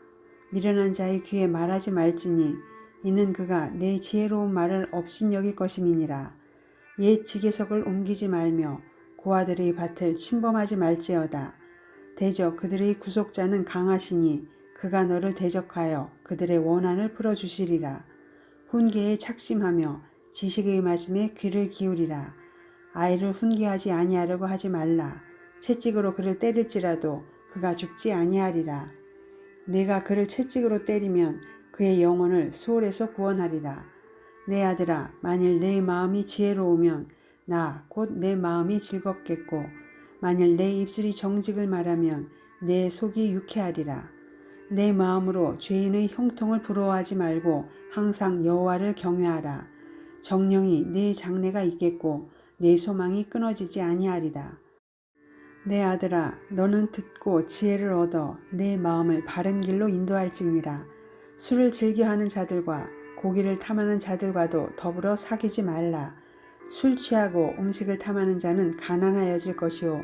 Speaker 1: 미련한 자의 귀에 말하지 말지니 이는 그가 내 지혜로운 말을 업신여길 것임이니라. 옛 지계석을 옮기지 말며 고아들의 밭을 침범하지 말지어다. 대저 그들의 구속자는 강하시니 그가 너를 대적하여 그들의 원한을 풀어주시리라. 훈계에 착심하며 지식의 말씀에 귀를 기울이라. 아이를 훈계하지 아니하려고 하지 말라. 채찍으로 그를 때릴지라도 그가 죽지 아니하리라. 내가 그를 채찍으로 때리면 그의 영혼을 수월에서 구원하리라. 내 아들아, 만일 내 마음이 지혜로우면 나 곧 내 마음이 즐겁겠고 만일 내 입술이 정직을 말하면 내 속이 유쾌하리라. 내 마음으로 죄인의 형통을 부러워하지 말고 항상 여호와를 경외하라. 정령이 내 장래가 있겠고 내 소망이 끊어지지 아니하리라. 내 아들아, 너는 듣고 지혜를 얻어 내 마음을 바른 길로 인도할지니라. 술을 즐겨하는 자들과 고기를 탐하는 자들과도 더불어 사귀지 말라. 술 취하고 음식을 탐하는 자는 가난하여질 것이요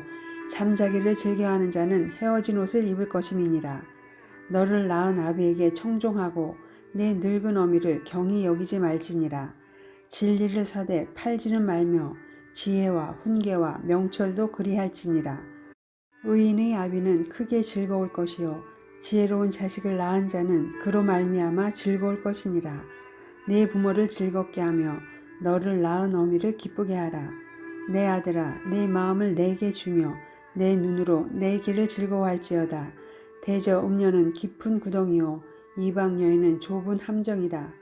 Speaker 1: 잠자기를 즐겨하는 자는 헤어진 옷을 입을 것임이니라. 너를 낳은 아비에게 청종하고 내 늙은 어미를 경히 여기지 말지니라. 진리를 사되 팔지는 말며 지혜와 훈계와 명철도 그리할지니라. 의인의 아비는 크게 즐거울 것이요 지혜로운 자식을 낳은 자는 그로 말미암아 즐거울 것이니라. 내 부모를 즐겁게 하며 너를 낳은 어미를 기쁘게 하라. 내 아들아, 내 마음을 내게 주며 내 눈으로 내 길을 즐거워할지어다. 대저 음녀는 깊은 구덩이요 이방 여인은 좁은 함정이라.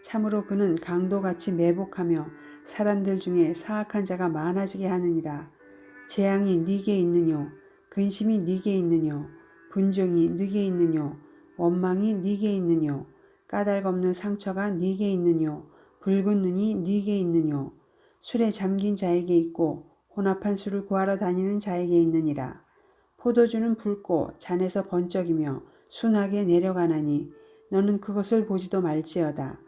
Speaker 1: 참으로 그는 강도같이 매복하며 사람들 중에 사악한 자가 많아지게 하느니라. 재앙이 네게 있느뇨 근심이 네게 있느뇨 분종이 네게 있느뇨 원망이 네게 있느뇨 까닭없는 상처가 네게 있느뇨 붉은 눈이 네게 있느뇨 술에 잠긴 자에게 있고 혼합한 술을 구하러 다니는 자에게 있느니라. 포도주는 붉고 잔에서 번쩍이며 순하게 내려가나니 너는 그것을 보지도 말지어다.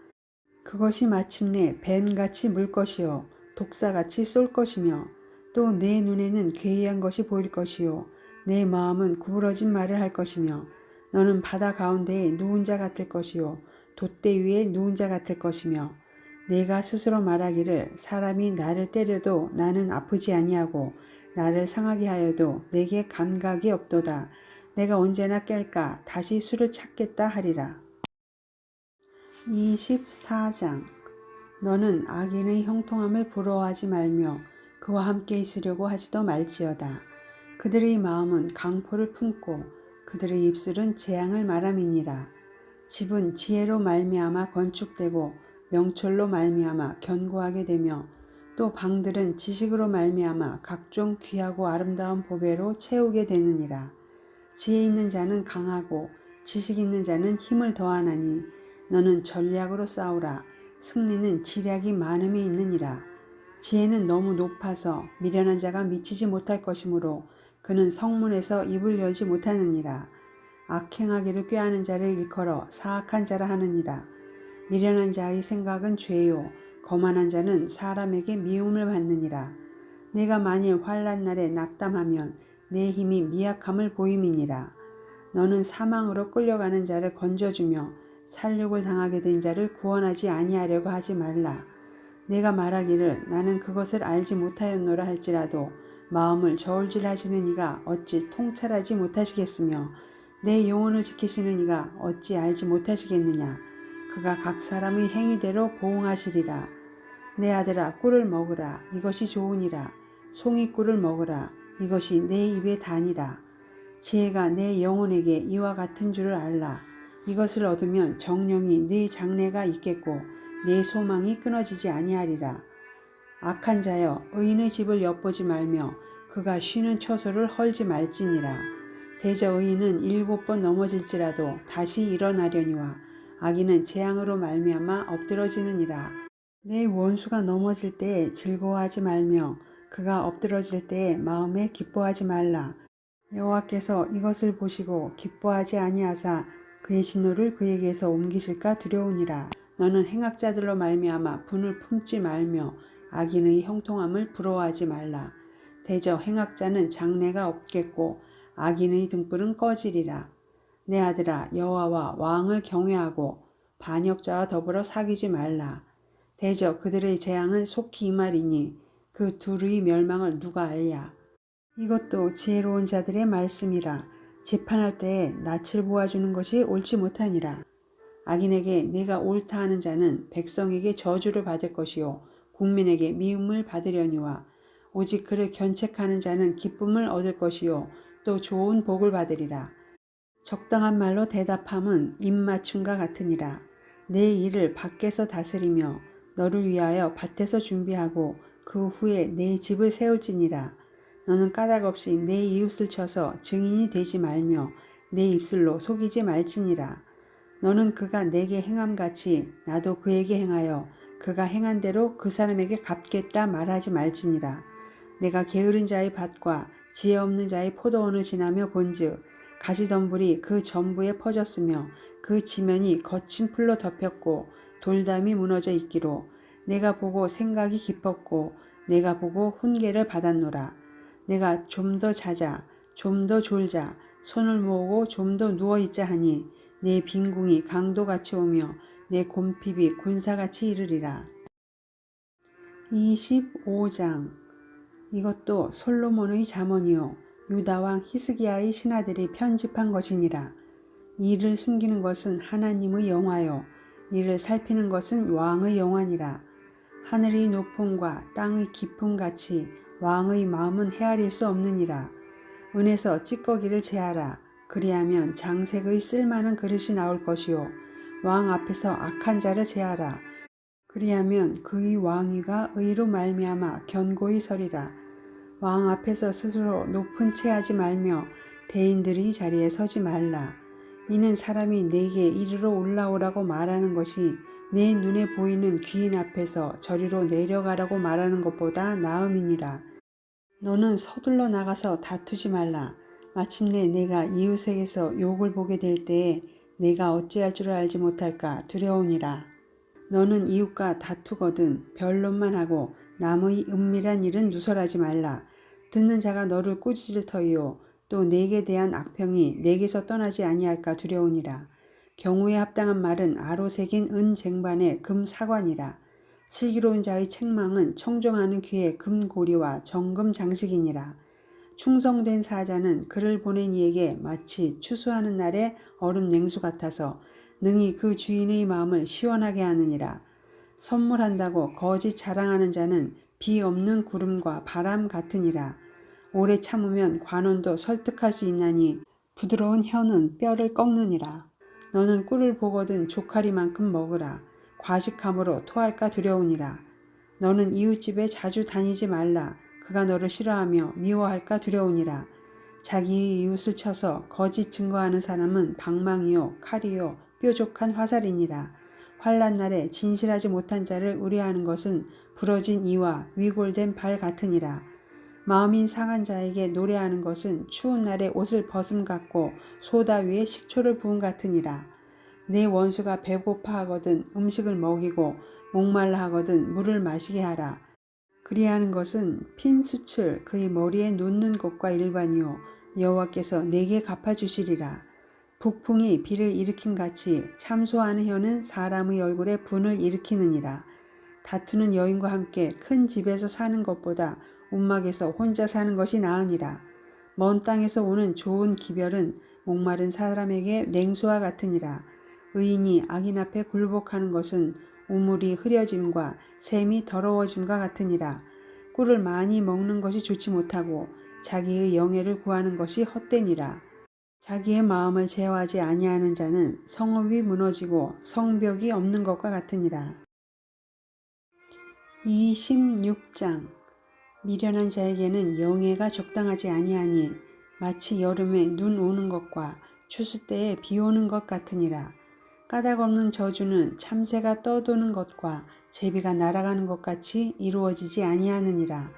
Speaker 1: 그것이 마침내 뱀같이 물 것이요 독사같이 쏠 것이며 또 내 눈에는 괴이한 것이 보일 것이요 내 마음은 구부러진 말을 할 것이며 너는 바다 가운데에 누운 자 같을 것이요 돛대 위에 누운 자 같을 것이며 내가 스스로 말하기를 사람이 나를 때려도 나는 아프지 아니하고 나를 상하게 하여도 내게 감각이 없도다. 내가 언제나 깰까 다시 술을 찾겠다 하리라. 24장. 너는 악인의 형통함을 부러워하지 말며 그와 함께 있으려고 하지도 말지어다. 그들의 마음은 강포를 품고 그들의 입술은 재앙을 말함이니라. 집은 지혜로 말미암아 건축되고 명철로 말미암아 견고하게 되며 또 방들은 지식으로 말미암아 각종 귀하고 아름다운 보배로 채우게 되느니라. 지혜 있는 자는 강하고 지식 있는 자는 힘을 더하나니 너는 전략으로 싸우라. 승리는 지략이 많음에 있느니라. 지혜는 너무 높아서 미련한 자가 미치지 못할 것이므로 그는 성문에서 입을 열지 못하느니라. 악행하기를 꾀하는 자를 일컬어 사악한 자라 하느니라. 미련한 자의 생각은 죄요 거만한 자는 사람에게 미움을 받느니라. 내가 만일 환난 날에 낙담하면 내 힘이 미약함을 보임이니라. 너는 사망으로 끌려가는 자를 건져주며 살육을 당하게 된 자를 구원하지 아니하려고 하지 말라. 내가 말하기를 나는 그것을 알지 못하였노라 할지라도 마음을 저울질하시는 이가 어찌 통찰하지 못하시겠으며 내 영혼을 지키시는 이가 어찌 알지 못하시겠느냐. 그가 각 사람의 행위대로 보응하시리라. 내 아들아 꿀을 먹으라. 이것이 좋으니라. 송이꿀을 먹으라. 이것이 내 입에 다니라. 지혜가 내 영혼에게 이와 같은 줄을 알라. 이것을 얻으면 정령이 네 장래가 있겠고 내 소망이 끊어지지 아니하리라. 악한 자여 의인의 집을 엿보지 말며 그가 쉬는 처소를 헐지 말지니라. 대저 의인은 7번 넘어질지라도 다시 일어나려니와 악인은 재앙으로 말미암아 엎드러지느니라. 내 원수가 넘어질 때에 즐거워하지 말며 그가 엎드러질 때에 마음에 기뻐하지 말라. 여호와께서 이것을 보시고 기뻐하지 아니하사 그의 진노를 그에게서 옮기실까 두려우니라. 너는 행악자들로 말미암아 분을 품지 말며 악인의 형통함을 부러워하지 말라. 대저 행악자는 장래가 없겠고 악인의 등불은 꺼지리라. 내 아들아 여호와와 왕을 경외하고 반역자와 더불어 사귀지 말라. 대저 그들의 재앙은 속히 임하리니 그 둘의 멸망을 누가 알랴. 이것도 지혜로운 자들의 말씀이라. 재판할 때에 낯을 보아주는 것이 옳지 못하니라. 악인에게 내가 옳다 하는 자는 백성에게 저주를 받을 것이요 국민에게 미움을 받으려니와 오직 그를 견책하는 자는 기쁨을 얻을 것이요 또 좋은 복을 받으리라. 적당한 말로 대답함은 입맞춤과 같으니라. 내 일을 밖에서 다스리며 너를 위하여 밭에서 준비하고 그 후에 내 집을 세울지니라. 너는 까닭없이 내 이웃을 쳐서 증인이 되지 말며 내 입술로 속이지 말지니라. 너는 그가 내게 행함같이 나도 그에게 행하여 그가 행한 대로 그 사람에게 갚겠다 말하지 말지니라. 내가 게으른 자의 밭과 지혜 없는 자의 포도원을 지나며 본즉 가시덤불이 그 전부에 퍼졌으며 그 지면이 거친 풀로 덮였고 돌담이 무너져 있기로 내가 보고 생각이 깊었고 내가 보고 훈계를 받았노라. 내가 좀 더 자자 좀 더 졸자 손을 모으고 좀 더 누워있자 하니 내 빈궁이 강도같이 오며 내 곰핍이 군사같이 이르리라. 25장. 이것도 솔로몬의 잠언이요 유다왕 히스기야의 신하들이 편집한 것이니라. 이를 숨기는 것은 하나님의 영화요 이를 살피는 것은 왕의 영화니라. 하늘의 높음과 땅의 깊음 같이 왕의 마음은 헤아릴 수 없느니라. 은에서 찌꺼기를 제하라. 그리하면 장색의 쓸만한 그릇이 나올 것이요 왕 앞에서 악한 자를 제하라. 그리하면 그의 왕위가 의로 말미암아 견고히 서리라. 왕 앞에서 스스로 높은 채 하지 말며 대인들의 자리에 서지 말라. 이는 사람이 내게 이리로 올라오라고 말하는 것이 내 눈에 보이는 귀인 앞에서 저리로 내려가라고 말하는 것보다 나음이니라. 너는 서둘러 나가서 다투지 말라. 마침내 내가 이웃에게서 욕을 보게 될 때에 내가 어찌할 줄을 알지 못할까 두려우니라. 너는 이웃과 다투거든 변론만 하고 남의 은밀한 일은 누설하지 말라. 듣는 자가 너를 꾸짖을 터이요 또 내게 대한 악평이 내게서 떠나지 아니할까 두려우니라. 경우에 합당한 말은 아로 새긴 은 쟁반에 금 사관이라. 슬기로운 자의 책망은 청정하는 귀에 금고리와 정금 장식이니라. 충성된 사자는 그를 보낸 이에게 마치 추수하는 날의 얼음 냉수 같아서 능히 그 주인의 마음을 시원하게 하느니라. 선물한다고 거짓 자랑하는 자는 비 없는 구름과 바람 같으니라. 오래 참으면 관원도 설득할 수 있나니 부드러운 혀는 뼈를 꺾느니라. 너는 꿀을 보거든 조카리만큼 먹으라. 과식함으로 토할까 두려우니라. 너는 이웃집에 자주 다니지 말라. 그가 너를 싫어하며 미워할까 두려우니라. 자기의 이웃을 쳐서 거짓 증거하는 사람은 방망이요 칼이요 뾰족한 화살이니라. 환난 날에 진실하지 못한 자를 의뢰하는 것은 부러진 이와 위골된 발 같으니라. 마음이 상한 자에게 노래하는 것은 추운 날에 옷을 벗음 같고 소다 위에 식초를 부은 같으니라. 내 원수가 배고파 하거든 음식을 먹이고 목말라 하거든 물을 마시게 하라. 그리하는 것은 핀 숯을 그의 머리에 놓는 것과 일반이요 여호와께서 내게 갚아주시리라. 북풍이 비를 일으킴같이 참소하는 혀는 사람의 얼굴에 분을 일으키느니라. 다투는 여인과 함께 큰 집에서 사는 것보다 움막에서 혼자 사는 것이 나으니라. 먼 땅에서 오는 좋은 기별은 목마른 사람에게 냉수와 같으니라. 의인이 악인 앞에 굴복하는 것은 우물이 흐려짐과 샘이 더러워짐과 같으니라. 꿀을 많이 먹는 것이 좋지 못하고 자기의 영예를 구하는 것이 헛되니라. 자기의 마음을 제어하지 아니하는 자는 성읍이 무너지고 성벽이 없는 것과 같으니라. 26장. 미련한 자에게는 영예가 적당하지 아니하니 마치 여름에 눈 오는 것과 추수 때에 비 오는 것 같으니라. 까닭 없는 저주는 참새가 떠도는 것과 제비가 날아가는 것 같이 이루어지지 아니하느니라.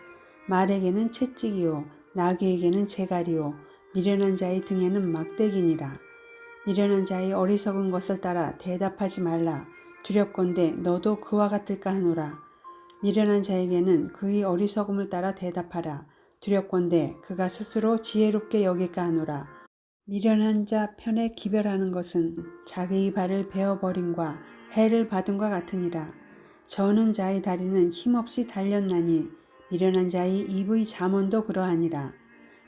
Speaker 1: 말에게는 채찍이요 나귀에게는 재갈이요 미련한 자의 등에는 막대기니라. 미련한 자의 어리석은 것을 따라 대답하지 말라. 두렵건대 너도 그와 같을까 하노라. 미련한 자에게는 그의 어리석음을 따라 대답하라. 두렵건대 그가 스스로 지혜롭게 여길까 하노라. 미련한 자 편에 기별하는 것은 자기의 발을 베어버림과 해를 받음과 같으니라. 저는 자의 다리는 힘없이 달렸나니 미련한 자의 입의 잠언도 그러하니라.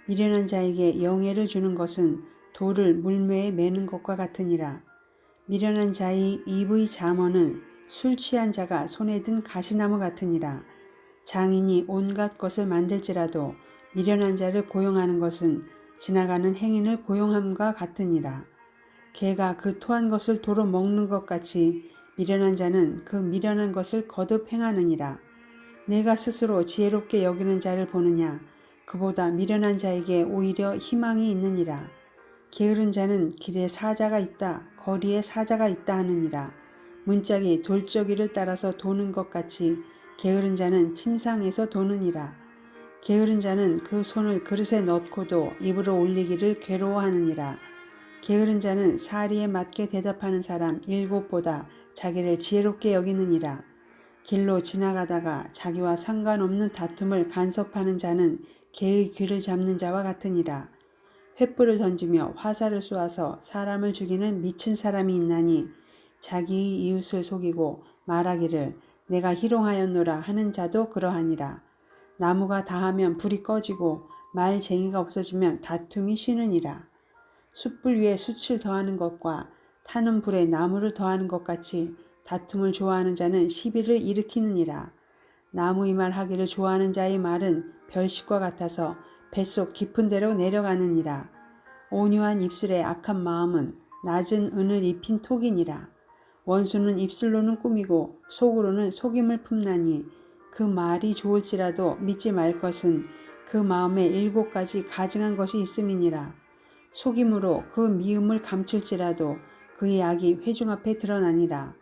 Speaker 1: 미련한 자에게 영예를 주는 것은 돌을 물매에 매는 것과 같으니라. 미련한 자의 입의 잠언은 술 취한 자가 손에 든 가시나무 같으니라. 장인이 온갖 것을 만들지라도 미련한 자를 고용하는 것은 지나가는 행인을 고용함과 같으니라. 개가 그 토한 것을 도로 먹는 것 같이 미련한 자는 그 미련한 것을 거듭 행하느니라. 내가 스스로 지혜롭게 여기는 자를 보느냐? 그보다 미련한 자에게 오히려 희망이 있느니라. 게으른 자는 길에 사자가 있다, 거리에 사자가 있다 하느니라. 문짝이 돌저귀를 따라서 도는 것 같이 게으른 자는 침상에서 도느니라. 게으른 자는 그 손을 그릇에 넣고도 입으로 올리기를 괴로워하느니라. 게으른 자는 사리에 맞게 대답하는 사람 7보다 자기를 지혜롭게 여기느니라. 길로 지나가다가 자기와 상관없는 다툼을 간섭하는 자는 개의 귀를 잡는 자와 같으니라. 횃불을 던지며 화살을 쏘아서 사람을 죽이는 미친 사람이 있나니 자기의 이웃을 속이고 말하기를 내가 희롱하였노라 하는 자도 그러하니라. 나무가 다하면 불이 꺼지고 말쟁이가 없어지면 다툼이 쉬느니라. 숯불 위에 숯을 더하는 것과 타는 불에 나무를 더하는 것 같이 다툼을 좋아하는 자는 시비를 일으키느니라. 나무 이말 하기를 좋아하는 자의 말은 별식과 같아서 뱃속 깊은 데로 내려가느니라. 온유한 입술의 악한 마음은 낮은 은을 입힌 톡이니라. 원수는 입술로는 꾸미고 속으로는 속임을 품나니 그 말이 좋을지라도 믿지 말 것은 그 마음에 7가지 가증한 것이 있음이니라. 속임으로 그 미움을 감출지라도 그의 악이 회중 앞에 드러나니라.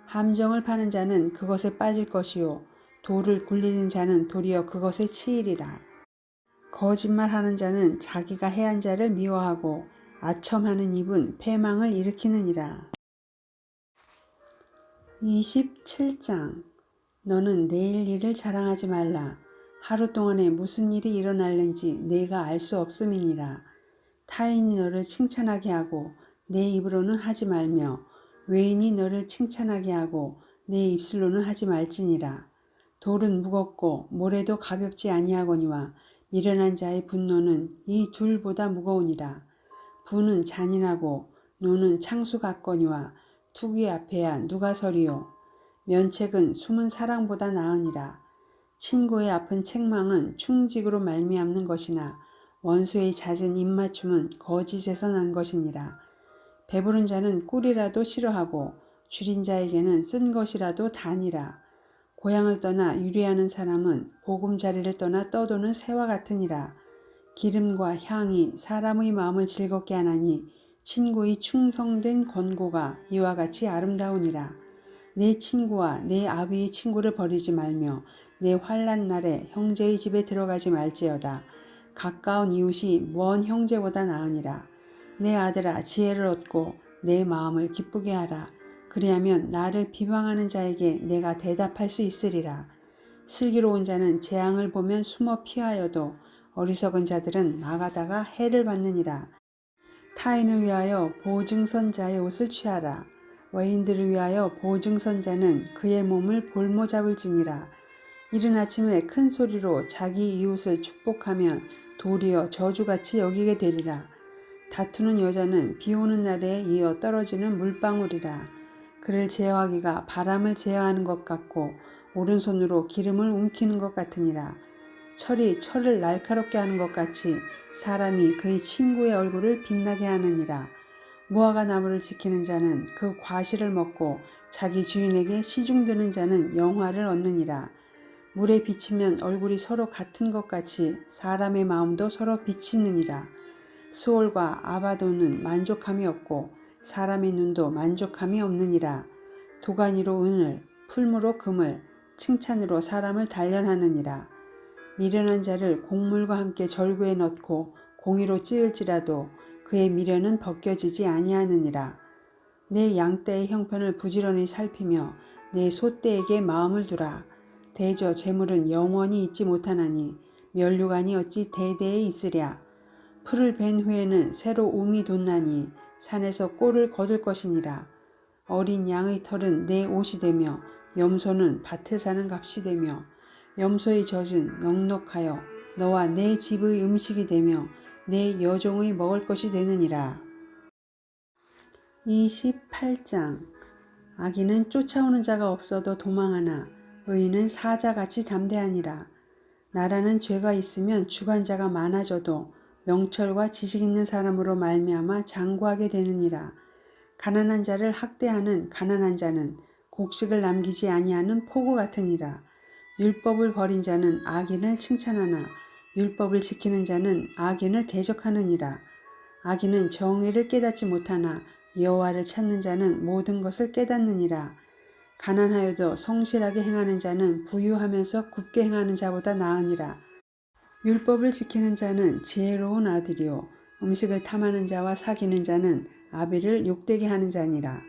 Speaker 1: 함정을 파는 자는 그것에 빠질 것이요 돌을 굴리는 자는 도리어 그것에 치이리라. 거짓말하는 자는 자기가 해한 자를 미워하고 아첨하는 입은 패망을 일으키느니라. 27장. 너는 내일 일을 자랑하지 말라. 하루 동안에 무슨 일이 일어날는지 내가 알 수 없음이니라. 타인이 너를 칭찬하게 하고 내 입으로는 하지 말며 외인이 너를 칭찬하게 하고 내 입술로는 하지 말지니라. 돌은 무겁고 모래도 가볍지 아니하거니와 미련한 자의 분노는 이 둘보다 무거우니라. 부는 잔인하고 노는 창수 같거니와 투기 앞에야 누가 서리요. 면책은 숨은 사랑보다 나으니라. 친구의 아픈 책망은 충직으로 말미암는 것이나 원수의 잦은 입맞춤은 거짓에서 난 것이니라. 배부른 자는 꿀이라도 싫어하고 줄인 자에게는 쓴 것이라도 다니라. 고향을 떠나 유리하는 사람은 보금자리를 떠나 떠도는 새와 같으니라. 기름과 향이 사람의 마음을 즐겁게 하나니 친구의 충성된 권고가 이와 같이 아름다우니라. 내 친구와 내 아비의 친구를 버리지 말며 내 환난 날에 형제의 집에 들어가지 말지어다. 가까운 이웃이 먼 형제보다 나으니라. 내 아들아 지혜를 얻고 내 마음을 기쁘게 하라. 그리하면 나를 비방하는 자에게 내가 대답할 수 있으리라. 슬기로운 자는 재앙을 보면 숨어 피하여도 어리석은 자들은 나가다가 해를 받느니라. 타인을 위하여 보증선자의 옷을 취하라. 외인들을 위하여 보증선자는 그의 몸을 볼모 잡을지니라. 이른 아침에 큰 소리로 자기 이웃을 축복하면 도리어 저주같이 여기게 되리라. 다투는 여자는 비 오는 날에 이어 떨어지는 물방울이라. 그를 제어하기가 바람을 제어하는 것 같고 오른손으로 기름을 움키는 것 같으니라. 철이 철을 날카롭게 하는 것 같이 사람이 그의 친구의 얼굴을 빛나게 하느니라. 무화과 나무를 지키는 자는 그 과실을 먹고 자기 주인에게 시중드는 자는 영화를 얻느니라. 물에 비치면 얼굴이 서로 같은 것 같이 사람의 마음도 서로 비치느니라. 스올과 아바도는 만족함이 없고 사람의 눈도 만족함이 없느니라. 도가니로 은을, 풀무로 금을, 칭찬으로 사람을 단련하느니라. 미련한 자를 곡물과 함께 절구에 넣고 공의로 찌을지라도 그의 미련은 벗겨지지 아니하느니라. 내 양떼의 형편을 부지런히 살피며 내 소떼에게 마음을 두라. 대저 재물은 영원히 있지 못하나니 면류관이 어찌 대대에 있으랴. 풀을 벤 후에는 새로 움이 돋나니 산에서 꼴을 거둘 것이니라. 어린 양의 털은 내 옷이 되며 염소는 밭에 사는 값이 되며 염소의 젖은 넉넉하여 너와 내 집의 음식이 되며 내 여종의 먹을 것이 되느니라. 28장. 악인은 쫓아오는 자가 없어도 도망하나 의인은 사자같이 담대하니라. 나라는 죄가 있으면 주관자가 많아져도 명철과 지식 있는 사람으로 말미암아 장구하게 되느니라. 가난한 자를 학대하는 가난한 자는 곡식을 남기지 아니하는 포구 같으니라. 율법을 버린 자는 악인을 칭찬하나 율법을 지키는 자는 악인을 대적하느니라. 악인은 정의를 깨닫지 못하나 여호와를 찾는 자는 모든 것을 깨닫느니라. 가난하여도 성실하게 행하는 자는 부유하면서 굽게 행하는 자보다 나으니라. 율법을 지키는 자는 지혜로운 아들이요 음식을 탐하는 자와 사귀는 자는 아비를 욕되게 하는 자니라.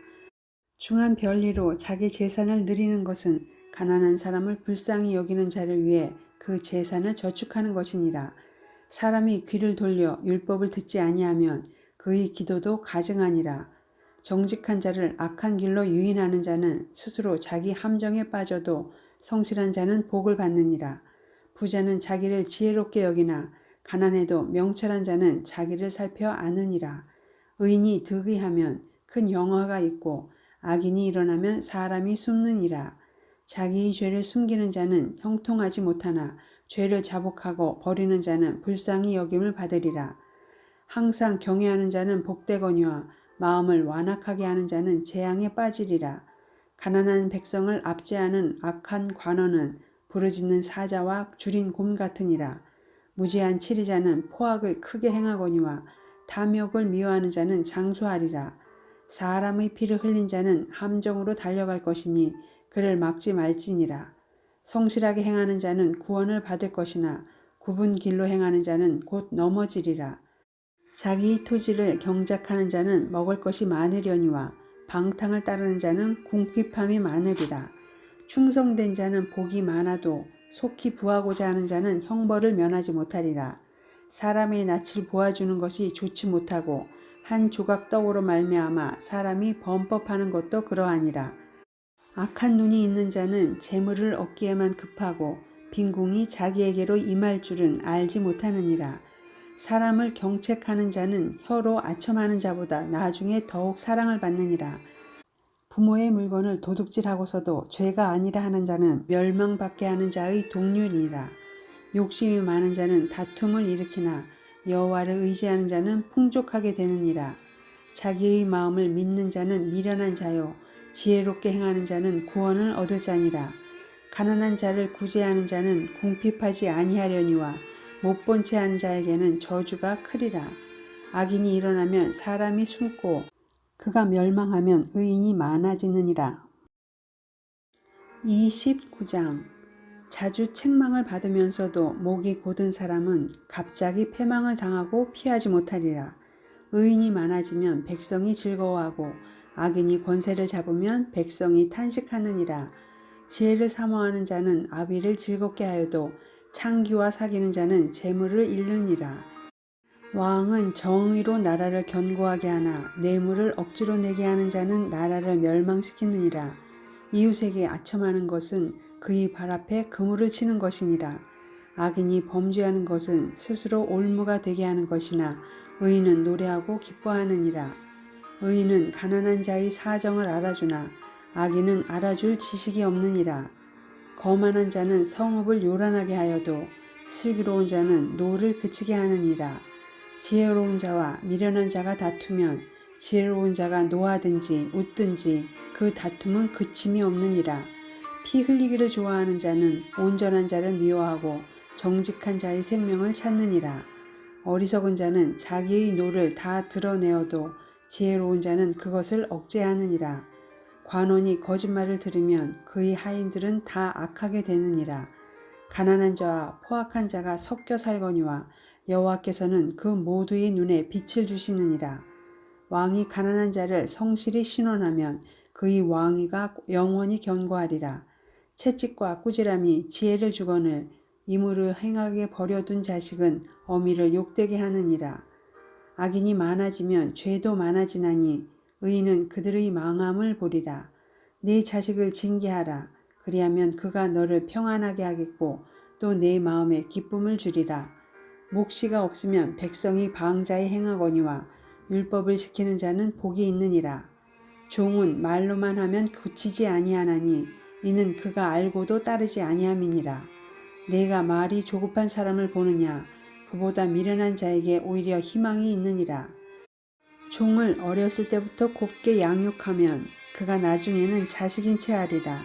Speaker 1: 중한 별리로 자기 재산을 누리는 것은 가난한 사람을 불쌍히 여기는 자를 위해 그 재산을 저축하는 것이니라. 사람이 귀를 돌려 율법을 듣지 아니하면 그의 기도도 가증하니라. 정직한 자를 악한 길로 유인하는 자는 스스로 자기 함정에 빠져도 성실한 자는 복을 받느니라. 부자는 자기를 지혜롭게 여기나 가난해도 명철한 자는 자기를 살펴 아느니라. 의인이 득의하면 큰 영화가 있고 악인이 일어나면 사람이 숨느니라. 자기의 죄를 숨기는 자는 형통하지 못하나 죄를 자복하고 버리는 자는 불쌍히 여김을 받으리라. 항상 경외하는 자는 복되거니와 마음을 완악하게 하는 자는 재앙에 빠지리라. 가난한 백성을 압제하는 악한 관원은 부르짖는 사자와 줄인 곰 같으니라. 무지한 치리자는 포악을 크게 행하거니와 탐욕을 미워하는 자는 장수하리라. 사람의 피를 흘린 자는 함정으로 달려갈 것이니 그를 막지 말지니라. 성실하게 행하는 자는 구원을 받을 것이나 굽은 길로 행하는 자는 곧 넘어지리라. 자기 토지를 경작하는 자는 먹을 것이 많으려니와 방탕을 따르는 자는 궁핍함이 많으리라. 충성된 자는 복이 많아도 속히 부하고자 하는 자는 형벌을 면하지 못하리라. 사람의 낯을 보아주는 것이 좋지 못하고 한 조각 떡으로 말미암아 사람이 범법하는 것도 그러하니라. 악한 눈이 있는 자는 재물을 얻기에만 급하고 빈궁이 자기에게로 임할 줄은 알지 못하느니라. 사람을 경책하는 자는 혀로 아첨하는 자보다 나중에 더욱 사랑을 받느니라. 부모의 물건을 도둑질하고서도 죄가 아니라 하는 자는 멸망받게 하는 자의 동률이니라. 욕심이 많은 자는 다툼을 일으키나 여호와를 의지하는 자는 풍족하게 되느니라. 자기의 마음을 믿는 자는 미련한 자요 지혜롭게 행하는 자는 구원을 얻을 자니라. 가난한 자를 구제하는 자는 궁핍하지 아니하려니와 못본 채 하는 자에게는 저주가 크리라. 악인이 일어나면 사람이 숨고 그가 멸망하면 의인이 많아지느니라. 29장. 자주 책망을 받으면서도 목이 곧은 사람은 갑자기 패망을 당하고 피하지 못하리라. 의인이 많아지면 백성이 즐거워하고 악인이 권세를 잡으면 백성이 탄식하느니라. 지혜를 사모하는 자는 아비를 즐겁게 하여도 창기와 사귀는 자는 재물을 잃느니라. 왕은 정의로 나라를 견고하게 하나 뇌물을 억지로 내게 하는 자는 나라를 멸망시키느니라. 이웃에게 아첨하는 것은 그의 발 앞에 그물을 치는 것이니라. 악인이 범죄하는 것은 스스로 올무가 되게 하는 것이나 의인은 노래하고 기뻐하느니라. 의인은 가난한 자의 사정을 알아주나 악인은 알아줄 지식이 없느니라. 거만한 자는 성읍을 요란하게 하여도 슬기로운 자는 노를 그치게 하느니라. 지혜로운 자와 미련한 자가 다투면 지혜로운 자가 노하든지 웃든지 그 다툼은 그침이 없느니라. 피 흘리기를 좋아하는 자는 온전한 자를 미워하고 정직한 자의 생명을 찾느니라. 어리석은 자는 자기의 노를 다 드러내어도 지혜로운 자는 그것을 억제하느니라. 관원이 거짓말을 들으면 그의 하인들은 다 악하게 되느니라. 가난한 자와 포악한 자가 섞여 살거니와 여호와께서는 그 모두의 눈에 빛을 주시느니라. 왕이 가난한 자를 성실히 신원하면 그의 왕위가 영원히 견고하리라. 채찍과 꾸지람이 지혜를 주거늘 이물을 행하게 버려둔 자식은 어미를 욕되게 하느니라. 악인이 많아지면 죄도 많아지나니 의인은 그들의 망함을 보리라. 네 자식을 징계하라. 그리하면 그가 너를 평안하게 하겠고 또 내 마음에 기쁨을 주리라. 묵시가 없으면 백성이 방자에 행하거니와 율법을 지키는 자는 복이 있느니라. 종은 말로만 하면 고치지 아니하나니 이는 그가 알고도 따르지 아니함이니라. 내가 말이 조급한 사람을 보느냐 그보다 미련한 자에게 오히려 희망이 있느니라. 종을 어렸을 때부터 곱게 양육하면 그가 나중에는 자식인 채 하리라.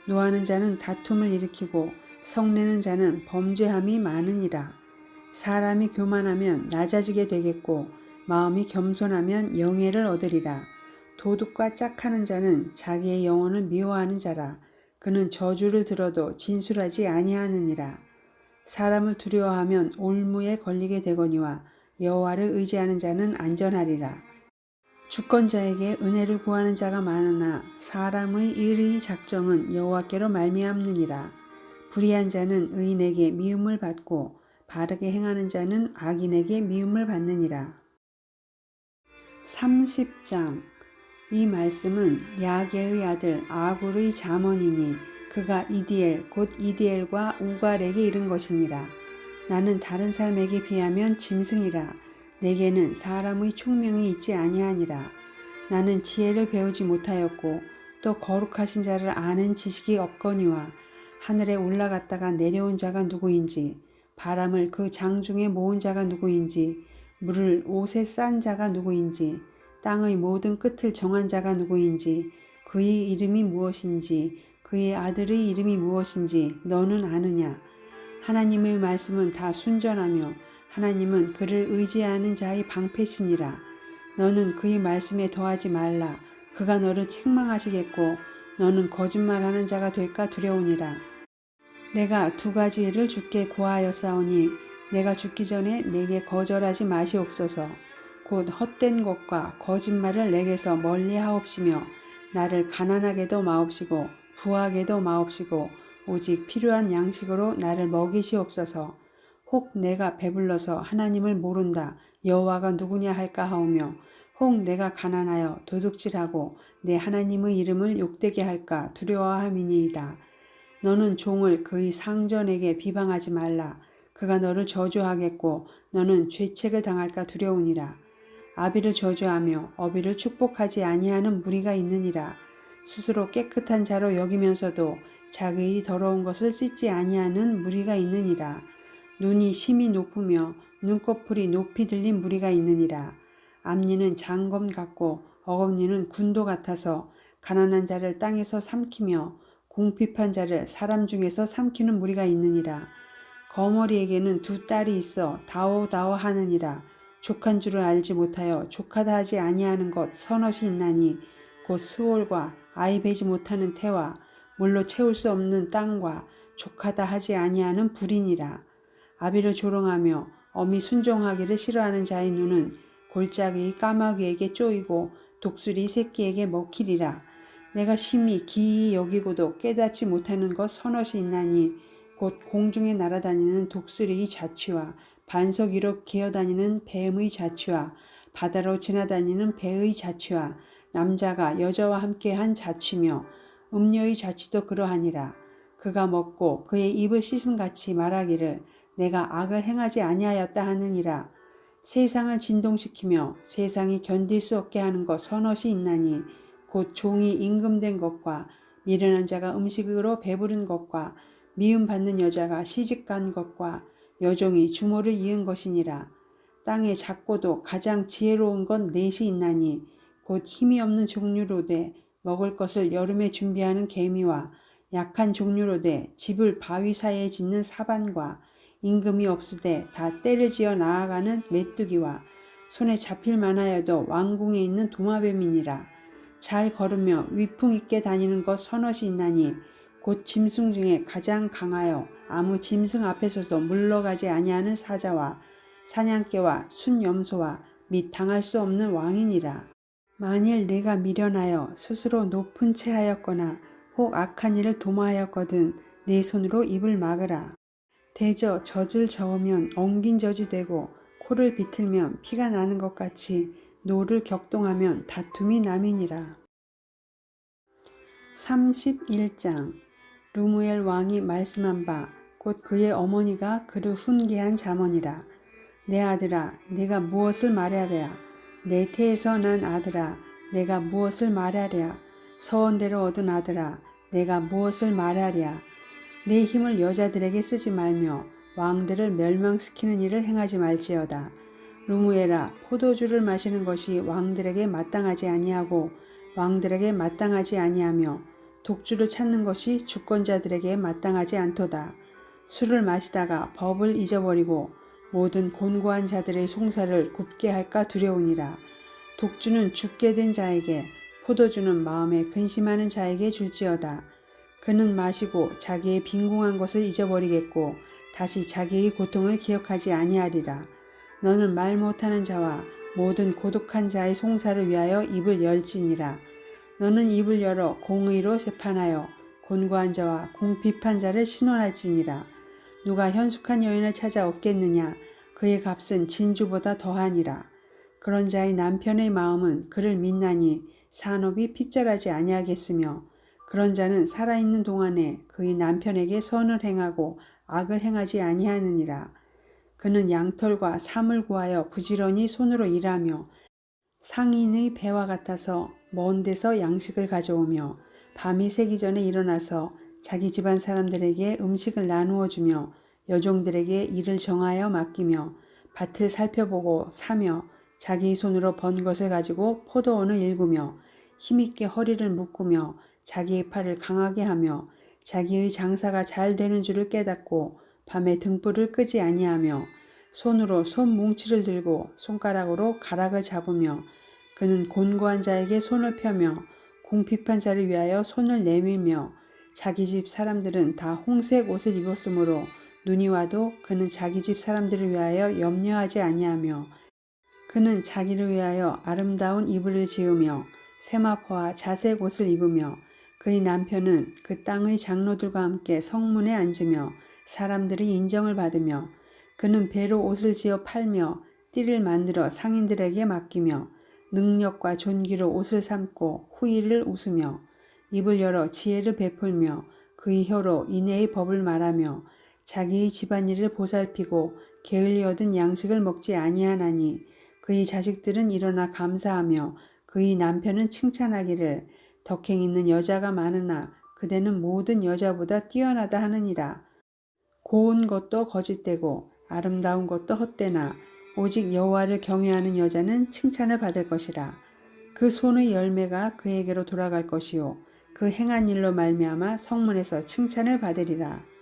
Speaker 1: 노하는 자는 다툼을 일으키고 성내는 자는 범죄함이 많으니라. 사람이 교만하면 낮아지게 되겠고 마음이 겸손하면 영예를 얻으리라. 도둑과 짝하는 자는 자기의 영혼을 미워하는 자라. 그는 저주를 들어도 진술하지 아니하느니라. 사람을 두려워하면 올무에 걸리게 되거니와 여호와를 의지하는 자는 안전하리라. 주권자에게 은혜를 구하는 자가 많으나 사람의 의의 작정은 여호와께로 말미암느니라. 불의한 자는 의인에게 미움을 받고 바르게 행하는 자는 악인에게 미움을 받느니라. 30장. 이 말씀은 야게의 아들 아굴의 잠언이니 그가 이디엘 곧 이디엘과 우갈에게 이른 것이니라. 나는 다른 사람에게 비하면 짐승이라. 내게는 사람의 총명이 있지 아니하니라. 나는 지혜를 배우지 못하였고 또 거룩하신 자를 아는 지식이 없거니와 하늘에 올라갔다가 내려온 자가 누구인지 바람을 그 장중에 모은 자가 누구인지 물을 옷에 싼 자가 누구인지 땅의 모든 끝을 정한 자가 누구인지 그의 이름이 무엇인지 그의 아들의 이름이 무엇인지 너는 아느냐. 하나님의 말씀은 다 순전하며 하나님은 그를 의지하는 자의 방패시니라. 너는 그의 말씀에 더하지 말라. 그가 너를 책망하시겠고 너는 거짓말하는 자가 될까 두려우니라. 내가 두 가지 일을 주께 고하였사오니 내가 죽기 전에 내게 거절하지 마시옵소서. 곧 헛된 것과 거짓말을 내게서 멀리하옵시며 나를 가난하게도 마옵시고 부하게도 마옵시고 오직 필요한 양식으로 나를 먹이시옵소서. 혹 내가 배불러서 하나님을 모른다 여호와가 누구냐 할까 하오며 혹 내가 가난하여 도둑질하고 내 하나님의 이름을 욕되게 할까 두려워함이니이다. 너는 종을 그의 상전에게 비방하지 말라. 그가 너를 저주하겠고 너는 죄책을 당할까 두려우니라. 아비를 저주하며 어비를 축복하지 아니하는 무리가 있느니라. 스스로 깨끗한 자로 여기면서도 자기의 더러운 것을 씻지 아니하는 무리가 있느니라. 눈이 심히 높으며 눈꺼풀이 높이 들린 무리가 있느니라. 앞니는 장검 같고 어금니는 군도 같아서 가난한 자를 땅에서 삼키며 궁핍한 자를 사람 중에서 삼키는 무리가 있느니라. 거머리에게는 두 딸이 있어 다오다오 하느니라. 족한 줄을 알지 못하여 족하다 하지 아니하는 것 서넛이 있나니 곧 스올과 아이 베지 못하는 태와 물로 채울 수 없는 땅과 족하다 하지 아니하는 불이니라. 아비를 조롱하며 어미 순종하기를 싫어하는 자의 눈은 골짜기 까마귀에게 쪼이고 독수리 새끼에게 먹히리라. 내가 심히 기이 여기고도 깨닫지 못하는 것 서넛이 있나니 곧 공중에 날아다니는 독수리의 자취와 반석 위로 기어다니는 뱀의 자취와 바다로 지나다니는 배의 자취와 남자가 여자와 함께한 자취며 음녀의 자취도 그러하니라. 그가 먹고 그의 입을 씻음같이 말하기를 내가 악을 행하지 아니하였다 하느니라. 세상을 진동시키며 세상이 견딜 수 없게 하는 것 서넛이 있나니 곧 종이 임금된 것과 미련한 자가 음식으로 배부른 것과 미움받는 여자가 시집간 것과 여종이 주모를 이은 것이니라. 땅에 작고도 가장 지혜로운 건 넷이 있나니 곧 힘이 없는 종류로되 먹을 것을 여름에 준비하는 개미와 약한 종류로되 집을 바위 사이에 짓는 사반과 임금이 없으되 다 때를 지어 나아가는 메뚜기와 손에 잡힐 만하여도 왕궁에 있는 도마뱀이니라. 잘 걸으며 위풍 있게 다니는 것 서넛이 있나니 곧 짐승 중에 가장 강하여 아무 짐승 앞에서도 물러가지 아니하는 사자와 사냥개와 순염소와 및 당할 수 없는 왕이니라. 만일 내가 미련하여 스스로 높은 채 하였거나 혹 악한 일을 도모하였거든 내 손으로 입을 막으라. 대저 젖을 저으면 엉긴 젖이 되고 코를 비틀면 피가 나는 것 같이 노를 격동하면 다툼이 남이니라. 31장. 루무엘 왕이 말씀한 바 곧 그의 어머니가 그를 훈계한 잠언이라. 내 아들아 내가 무엇을 말하랴. 내 태에서 난 아들아 내가 무엇을 말하랴. 서원대로 얻은 아들아 내가 무엇을 말하랴. 내 힘을 여자들에게 쓰지 말며 왕들을 멸망시키는 일을 행하지 말지어다. 루무엘아 포도주를 마시는 것이 왕들에게 마땅하지 아니하고 왕들에게 마땅하지 아니하며 독주를 찾는 것이 주권자들에게 마땅하지 않도다. 술을 마시다가 법을 잊어버리고 모든 곤고한 자들의 송사를 굽게 할까 두려우니라. 독주는 죽게 된 자에게, 포도주는 마음에 근심하는 자에게 줄지어다. 그는 마시고 자기의 빈궁한 것을 잊어버리겠고 다시 자기의 고통을 기억하지 아니하리라. 너는 말 못하는 자와 모든 고독한 자의 송사를 위하여 입을 열지니라. 너는 입을 열어 공의로 재판하여 곤고한 자와 궁핍한 자를 신원할지니라. 누가 현숙한 여인을 찾아 얻겠느냐? 그의 값은 진주보다 더하니라. 그런 자의 남편의 마음은 그를 믿나니 산업이 핍절하지 아니하겠으며, 그런 자는 살아있는 동안에 그의 남편에게 선을 행하고 악을 행하지 아니하느니라. 그는 양털과 삼을 구하여 부지런히 손으로 일하며 상인의 배와 같아서 먼 데서 양식을 가져오며 밤이 새기 전에 일어나서 자기 집안 사람들에게 음식을 나누어 주며 여종들에게 일을 정하여 맡기며 밭을 살펴보고 사며 자기 손으로 번 것을 가지고 포도원을 일구며 힘있게 허리를 묶으며 자기의 팔을 강하게 하며 자기의 장사가 잘 되는 줄을 깨닫고 밤에 등불을 끄지 아니하며 손으로 손뭉치를 들고 손가락으로 가락을 잡으며 그는 곤고한 자에게 손을 펴며 궁핍한 자를 위하여 손을 내밀며 자기 집 사람들은 다 홍색 옷을 입었으므로 눈이 와도 그는 자기 집 사람들을 위하여 염려하지 아니하며 그는 자기를 위하여 아름다운 이불을 지으며 세마포와 자색 옷을 입으며 그의 남편은 그 땅의 장로들과 함께 성문에 앉으며 사람들의 인정을 받으며 그는 배로 옷을 지어 팔며 띠를 만들어 상인들에게 맡기며 능력과 존귀로 옷을 삼고 후일을 웃으며 입을 열어 지혜를 베풀며 그의 혀로 인애의 법을 말하며 자기의 집안일을 보살피고 게을리 얻은 양식을 먹지 아니하나니 그의 자식들은 일어나 감사하며 그의 남편은 칭찬하기를 덕행 있는 여자가 많으나 그대는 모든 여자보다 뛰어나다 하느니라. 고운 것도 거짓되고 아름다운 것도 헛되나 오직 여호와를 경외하는 여자는 칭찬을 받을 것이라. 그 손의 열매가 그에게로 돌아갈 것이요 그 행한 일로 말미암아 성문에서 칭찬을 받으리라.